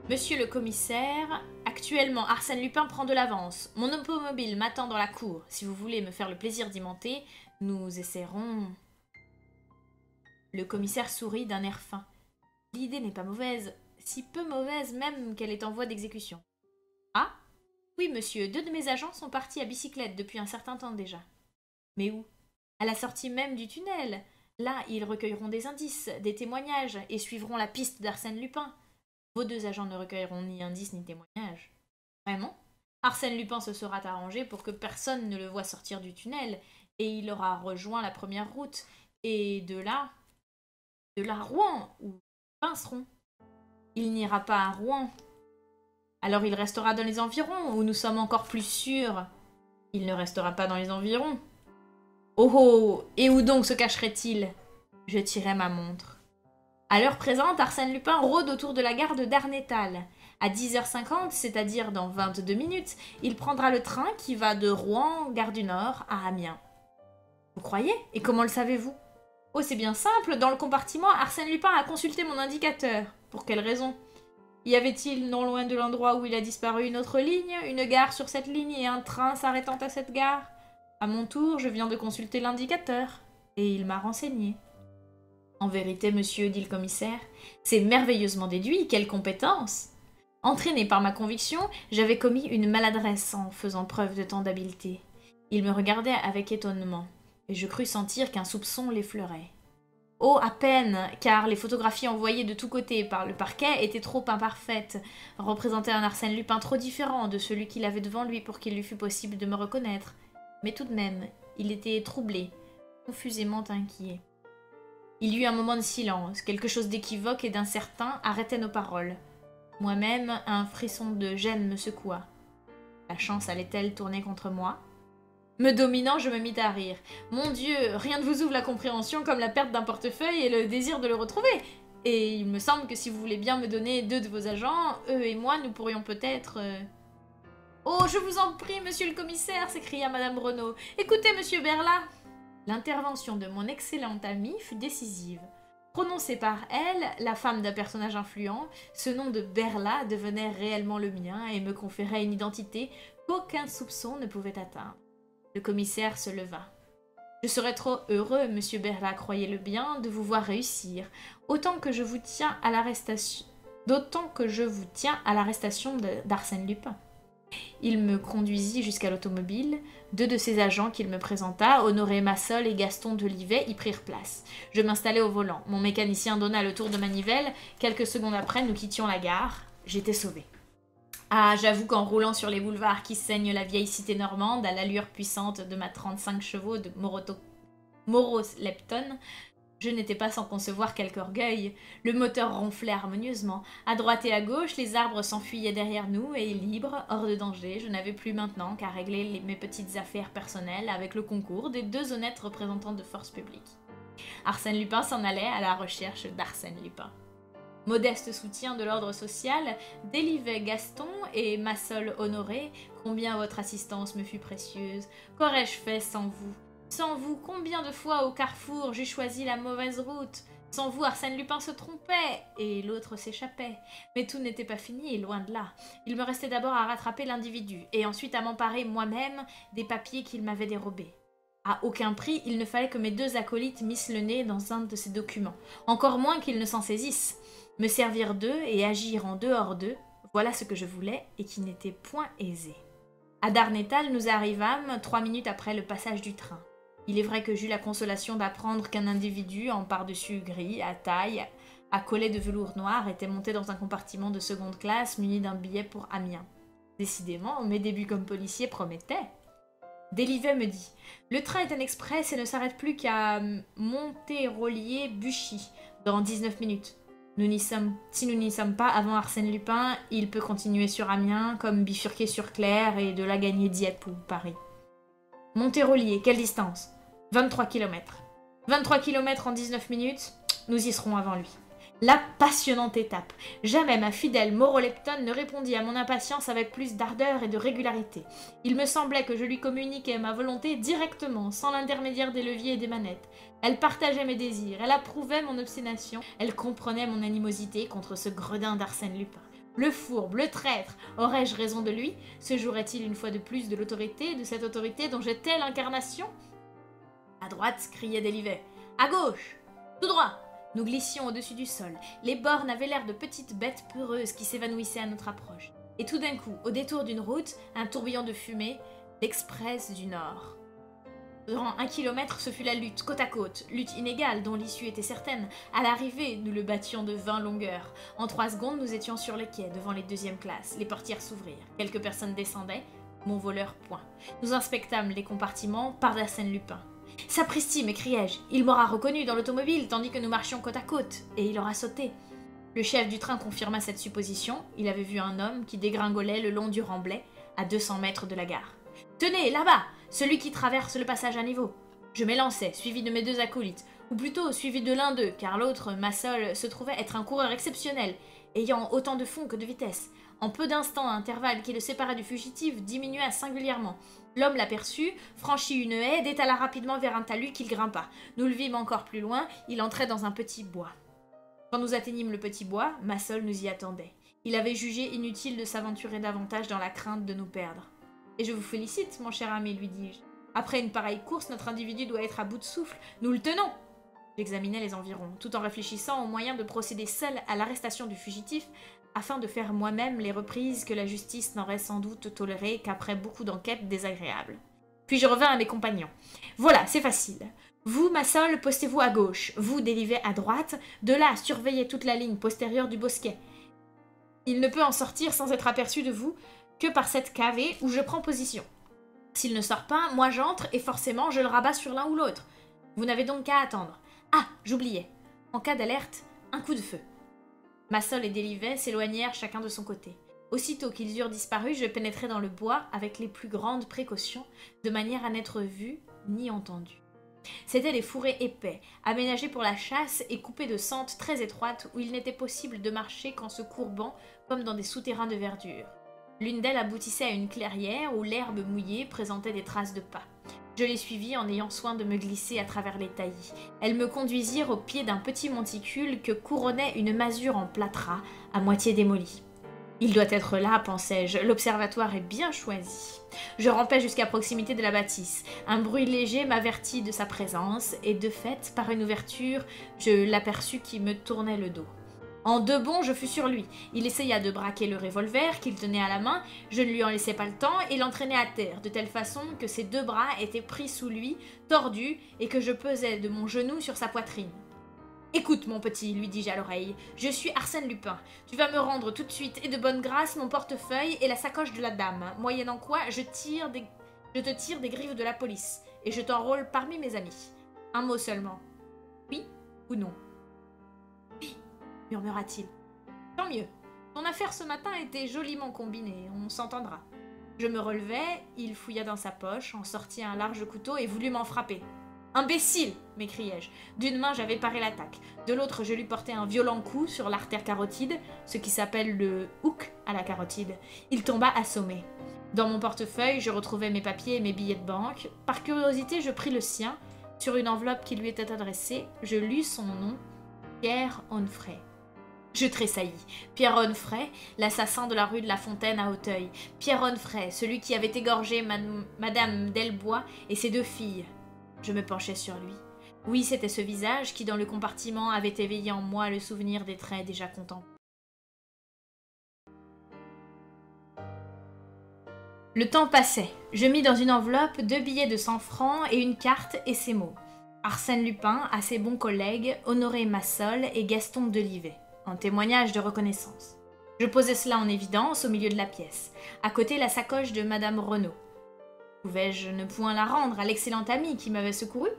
Monsieur le commissaire, actuellement Arsène Lupin prend de l'avance. Mon automobile m'attend dans la cour. Si vous voulez me faire le plaisir d'y monter, nous essaierons... Le commissaire sourit d'un air fin. L'idée n'est pas mauvaise, si peu mauvaise même qu'elle est en voie d'exécution. Ah? Oui, monsieur, 2 de mes agents sont partis à bicyclette depuis un certain temps déjà. Mais où? À la sortie même du tunnel. Là, ils recueilleront des indices, des témoignages, et suivront la piste d'Arsène Lupin. Vos 2 agents ne recueilleront ni indices ni témoignages. Vraiment? Arsène Lupin se sera arrangé pour que personne ne le voie sortir du tunnel, et il aura rejoint la première route, et de là Rouen, où Pinceron. Il n'ira pas à Rouen. Alors il restera dans les environs, où nous sommes encore plus sûrs. Il ne restera pas dans les environs. Oh oh! Et où donc se cacherait-il? Je tirai ma montre. À l'heure présente, Arsène Lupin rôde autour de la gare de Darnétal. À 10h50, c'est-à-dire dans 22 minutes, il prendra le train qui va de Rouen, gare du Nord, à Amiens. Vous croyez? Et comment le savez-vous? Oh, c'est bien simple, dans le compartiment, Arsène Lupin a consulté mon indicateur. Pour quelle raison? Y avait-il non loin de l'endroit où il a disparu une autre ligne, une gare sur cette ligne et un train s'arrêtant à cette gare? À mon tour, je viens de consulter l'indicateur, et il m'a renseigné. En vérité, monsieur, dit le commissaire, c'est merveilleusement déduit, quelle compétence! Entraîné par ma conviction, j'avais commis une maladresse en faisant preuve de tant d'habileté. Il me regardait avec étonnement, et je crus sentir qu'un soupçon l'effleurait. Oh, à peine, car les photographies envoyées de tous côtés par le parquet étaient trop imparfaites, représentaient un Arsène Lupin trop différent de celui qu'il avait devant lui pour qu'il lui fût possible de me reconnaître. Mais tout de même, il était troublé, confusément inquiet. Il y eut un moment de silence, quelque chose d'équivoque et d'incertain arrêtait nos paroles. Moi-même, un frisson de gêne me secoua. La chance allait-elle tourner contre moi? Me dominant, je me mis à rire. Mon Dieu, rien ne vous ouvre la compréhension comme la perte d'un portefeuille et le désir de le retrouver. Et il me semble que si vous voulez bien me donner 2 de vos agents, eux et moi, nous pourrions peut-être... Oh, je vous en prie, monsieur le commissaire, s'écria madame Renaud. Écoutez, monsieur Berla. L'intervention de mon excellente amie fut décisive. Prononcée par elle, la femme d'un personnage influent, ce nom de Berla devenait réellement le mien et me conférait une identité qu'aucun soupçon ne pouvait atteindre. Le commissaire se leva. « Je serais trop heureux, monsieur Berla, croyez-le bien, de vous voir réussir, d'autant que je vous tiens à l'arrestation d'Arsène Lupin. » Il me conduisit jusqu'à l'automobile. 2 de ses agents qu'il me présenta, Honoré Massol et Gaston Delivet, y prirent place. Je m'installai au volant. Mon mécanicien donna le tour de manivelle. Quelques secondes après, nous quittions la gare. J'étais sauvée. Ah, j'avoue qu'en roulant sur les boulevards qui saignent la vieille cité normande, à l'allure puissante de ma 35 chevaux de Moros-Lepton, je n'étais pas sans concevoir quelque orgueil. Le moteur ronflait harmonieusement. À droite et à gauche, les arbres s'enfuyaient derrière nous, et libre, hors de danger, je n'avais plus maintenant qu'à régler mes petites affaires personnelles avec le concours des 2 honnêtes représentants de force publique. Arsène Lupin s'en allait à la recherche d'Arsène Lupin. Modeste soutien de l'ordre social, Delivet Gaston et Massol Honoré, combien votre assistance me fut précieuse. Qu'aurais-je fait sans vous? Sans vous, combien de fois au carrefour j'eus choisi la mauvaise route? Sans vous, Arsène Lupin se trompait, et l'autre s'échappait. Mais tout n'était pas fini, loin de là. Il me restait d'abord à rattraper l'individu, et ensuite à m'emparer moi-même des papiers qu'il m'avait dérobés. À aucun prix, il ne fallait que mes 2 acolytes missent le nez dans un de ces documents, encore moins qu'ils ne s'en saisissent. Me servir d'eux et agir en dehors d'eux, voilà ce que je voulais et qui n'était point aisé. À Darnétal, nous arrivâmes 3 minutes après le passage du train. Il est vrai que j'eus la consolation d'apprendre qu'un individu en pardessus gris, à taille, à collet de velours noir, était monté dans un compartiment de seconde classe muni d'un billet pour Amiens. Décidément, mes débuts comme policier promettaient. Delivet me dit « Le train est un express et ne s'arrête plus qu'à Monterolier-Buchy, dans 19 minutes. Si nous n'y sommes pas avant Arsène Lupin, il peut continuer sur Amiens, comme bifurquer sur Clermont et de là gagner Dieppe ou Paris. Monterolier, quelle distance? 23 km. 23 km en 19 minutes, nous y serons avant lui. La passionnante étape. Jamais ma fidèle Moros-Lepton ne répondit à mon impatience avec plus d'ardeur et de régularité. Il me semblait que je lui communiquais ma volonté directement, sans l'intermédiaire des leviers et des manettes. Elle partageait mes désirs, elle approuvait mon obstination, elle comprenait mon animosité contre ce gredin d'Arsène Lupin. Le fourbe, le traître, aurais-je raison de lui? Se jouerait-il une fois de plus de l'autorité, de cette autorité dont j'étais l'incarnation? À droite, criait Délivet. À gauche! Tout droit! Nous glissions au-dessus du sol. Les bornes avaient l'air de petites bêtes peureuses qui s'évanouissaient à notre approche. Et tout d'un coup, au détour d'une route, un tourbillon de fumée, l'Express du Nord. Durant 1 kilomètre, ce fut la lutte, côte à côte, lutte inégale dont l'issue était certaine. À l'arrivée, nous le battions de 20 longueurs. En 3 secondes, nous étions sur le quai, devant les 2e classes. Les portières s'ouvrirent. Quelques personnes descendaient. Mon voleur, point. Nous inspectâmes les compartiments par d'Arsène Lupin. Sapristi, m'écriai-je, il m'aura reconnu dans l'automobile tandis que nous marchions côte à côte, et il aura sauté. Le chef du train confirma cette supposition. Il avait vu un homme qui dégringolait le long du remblai, à 200 mètres de la gare. Tenez, là-bas, celui qui traverse le passage à niveau. Je m'élançai, suivi de mes 2 acolytes, ou plutôt suivi de l'un d'eux, car l'autre, Massol, se trouvait être un coureur exceptionnel, ayant autant de fond que de vitesse. En peu d'instants, l'intervalle qui le séparait du fugitif diminua singulièrement. L'homme l'aperçut, franchit une haie, détala rapidement vers un talus qu'il grimpa. Nous le vîmes encore plus loin, il entrait dans un petit bois. Quand nous atteignîmes le petit bois, Massol nous y attendait. Il avait jugé inutile de s'aventurer davantage dans la crainte de nous perdre. « Et je vous félicite, mon cher ami, lui dis-je. Après une pareille course, notre individu doit être à bout de souffle. Nous le tenons !» J'examinais les environs, tout en réfléchissant au moyen de procéder seul à l'arrestation du fugitif, afin de faire moi-même les reprises que la justice n'aurait sans doute tolérées qu'après beaucoup d'enquêtes désagréables. Puis je revins à mes compagnons. « Voilà, c'est facile. Vous, Massol, postez-vous à gauche. Vous, Délivet, à droite. De là, surveillez toute la ligne postérieure du bosquet. Il ne peut en sortir sans être aperçu de vous que par cette cavée où je prends position. S'il ne sort pas, moi j'entre et forcément je le rabats sur l'un ou l'autre. Vous n'avez donc qu'à attendre. Ah, j'oubliais. En cas d'alerte, un coup de feu. » Massol et Délivet s'éloignèrent chacun de son côté. Aussitôt qu'ils eurent disparu, je pénétrai dans le bois avec les plus grandes précautions, de manière à n'être vu ni entendu. C'étaient des fourrés épais, aménagés pour la chasse et coupés de sentes très étroites où il n'était possible de marcher qu'en se courbant comme dans des souterrains de verdure. L'une d'elles aboutissait à une clairière où l'herbe mouillée présentait des traces de pas. Je les suivis en ayant soin de me glisser à travers les taillis. Elles me conduisirent au pied d'un petit monticule que couronnait une masure en plâtras, à moitié démolie. Il doit être là, pensai-je, l'observatoire est bien choisi. Je rampai jusqu'à proximité de la bâtisse. Un bruit léger m'avertit de sa présence, et de fait, par une ouverture, je l'aperçus qui me tournait le dos. En 2 bonds, je fus sur lui. Il essaya de braquer le revolver qu'il tenait à la main, je ne lui en laissai pas le temps et l'entraînai à terre, de telle façon que ses 2 bras étaient pris sous lui, tordus, et que je pesais de mon genou sur sa poitrine. « Écoute, mon petit, lui dis-je à l'oreille, je suis Arsène Lupin. Tu vas me rendre tout de suite et de bonne grâce mon portefeuille et la sacoche de la dame, moyennant quoi je te tire des griffes de la police, et je t'enrôle parmi mes amis. Un mot seulement. Oui ou non ?» murmura-t-il. « Tant mieux. Ton affaire ce matin était joliment combinée, on s'entendra. » Je me relevai, il fouilla dans sa poche, en sortit un large couteau et voulut m'en frapper. « Imbécile !» m'écriai-je. D'une main, j'avais paré l'attaque. De l'autre, je lui portai un violent coup sur l'artère carotide, ce qui s'appelle le hook à la carotide. Il tomba assommé. Dans mon portefeuille, je retrouvai mes papiers et mes billets de banque. Par curiosité, je pris le sien. Sur une enveloppe qui lui était adressée, je lus son nom, Pierre Onfray. Je tressaillis. Pierre Onfray, l'assassin de la rue de la Fontaine à Auteuil. Pierre Onfray, celui qui avait égorgé Madame Delbois et ses 2 filles. Je me penchai sur lui. Oui, c'était ce visage qui, dans le compartiment, avait éveillé en moi le souvenir des traits déjà contemplés. Le temps passait. Je mis dans une enveloppe 2 billets de 100 francs et une carte et ces mots. Arsène Lupin à ses bons collègues Honoré Massol et Gaston Delivet. Un témoignage de reconnaissance. Je posai cela en évidence au milieu de la pièce. À côté, la sacoche de Madame Renaud. Pouvais-je ne point la rendre à l'excellent ami qui m'avait secouru?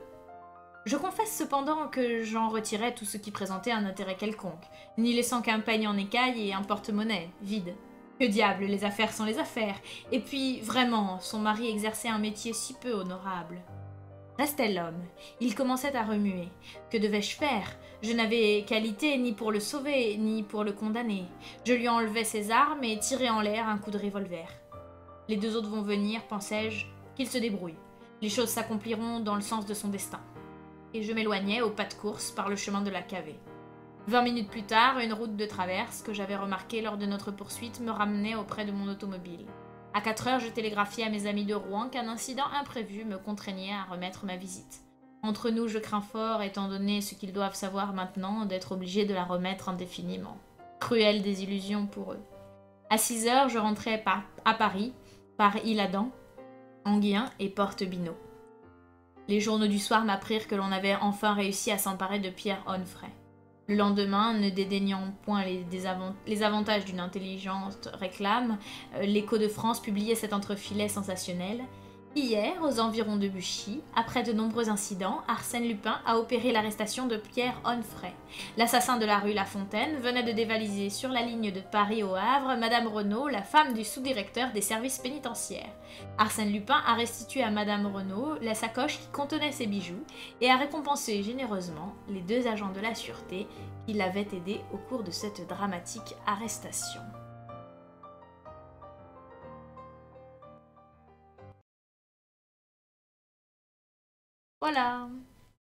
Je confesse cependant que j'en retirais tout ce qui présentait un intérêt quelconque, n'y laissant qu'un peigne en écaille et un porte-monnaie, vide. Que diable, les affaires sont les affaires. Et puis, vraiment, son mari exerçait un métier si peu honorable. Restait l'homme. Il commençait à remuer. Que devais-je faire? Je n'avais qualité ni pour le sauver, ni pour le condamner. Je lui enlevai ses armes et tirai en l'air un coup de revolver. Les 2 autres vont venir, pensai-je, qu'il se débrouille. Les choses s'accompliront dans le sens de son destin. Et je m'éloignai au pas de course par le chemin de la cavée. 20 minutes plus tard, une route de traverse que j'avais remarquée lors de notre poursuite me ramenait auprès de mon automobile. À 4 heures, je télégraphiais à mes amis de Rouen qu'un incident imprévu me contraignait à remettre ma visite. Entre nous, je crains fort, étant donné ce qu'ils doivent savoir maintenant, d'être obligé de la remettre indéfiniment. Cruelle désillusion pour eux. À 6 heures, je rentrais à Paris, par Isle-Adam, Enghien et Porte Bineau. Les journaux du soir m'apprirent que l'on avait enfin réussi à s'emparer de Pierre Onfray. Le lendemain, ne dédaignant point les avantages d'une intelligente réclame, l'Écho de France publiait cet entrefilet sensationnel. Hier, aux environs de Buchy, après de nombreux incidents, Arsène Lupin a opéré l'arrestation de Pierre Onfray. L'assassin de la rue La Fontaine venait de dévaliser sur la ligne de Paris au Havre Madame Renaud, la femme du sous-directeur des services pénitentiaires. Arsène Lupin a restitué à Madame Renaud la sacoche qui contenait ses bijoux et a récompensé généreusement les 2 agents de la sûreté qui l'avaient aidé au cours de cette dramatique arrestation. Voilà.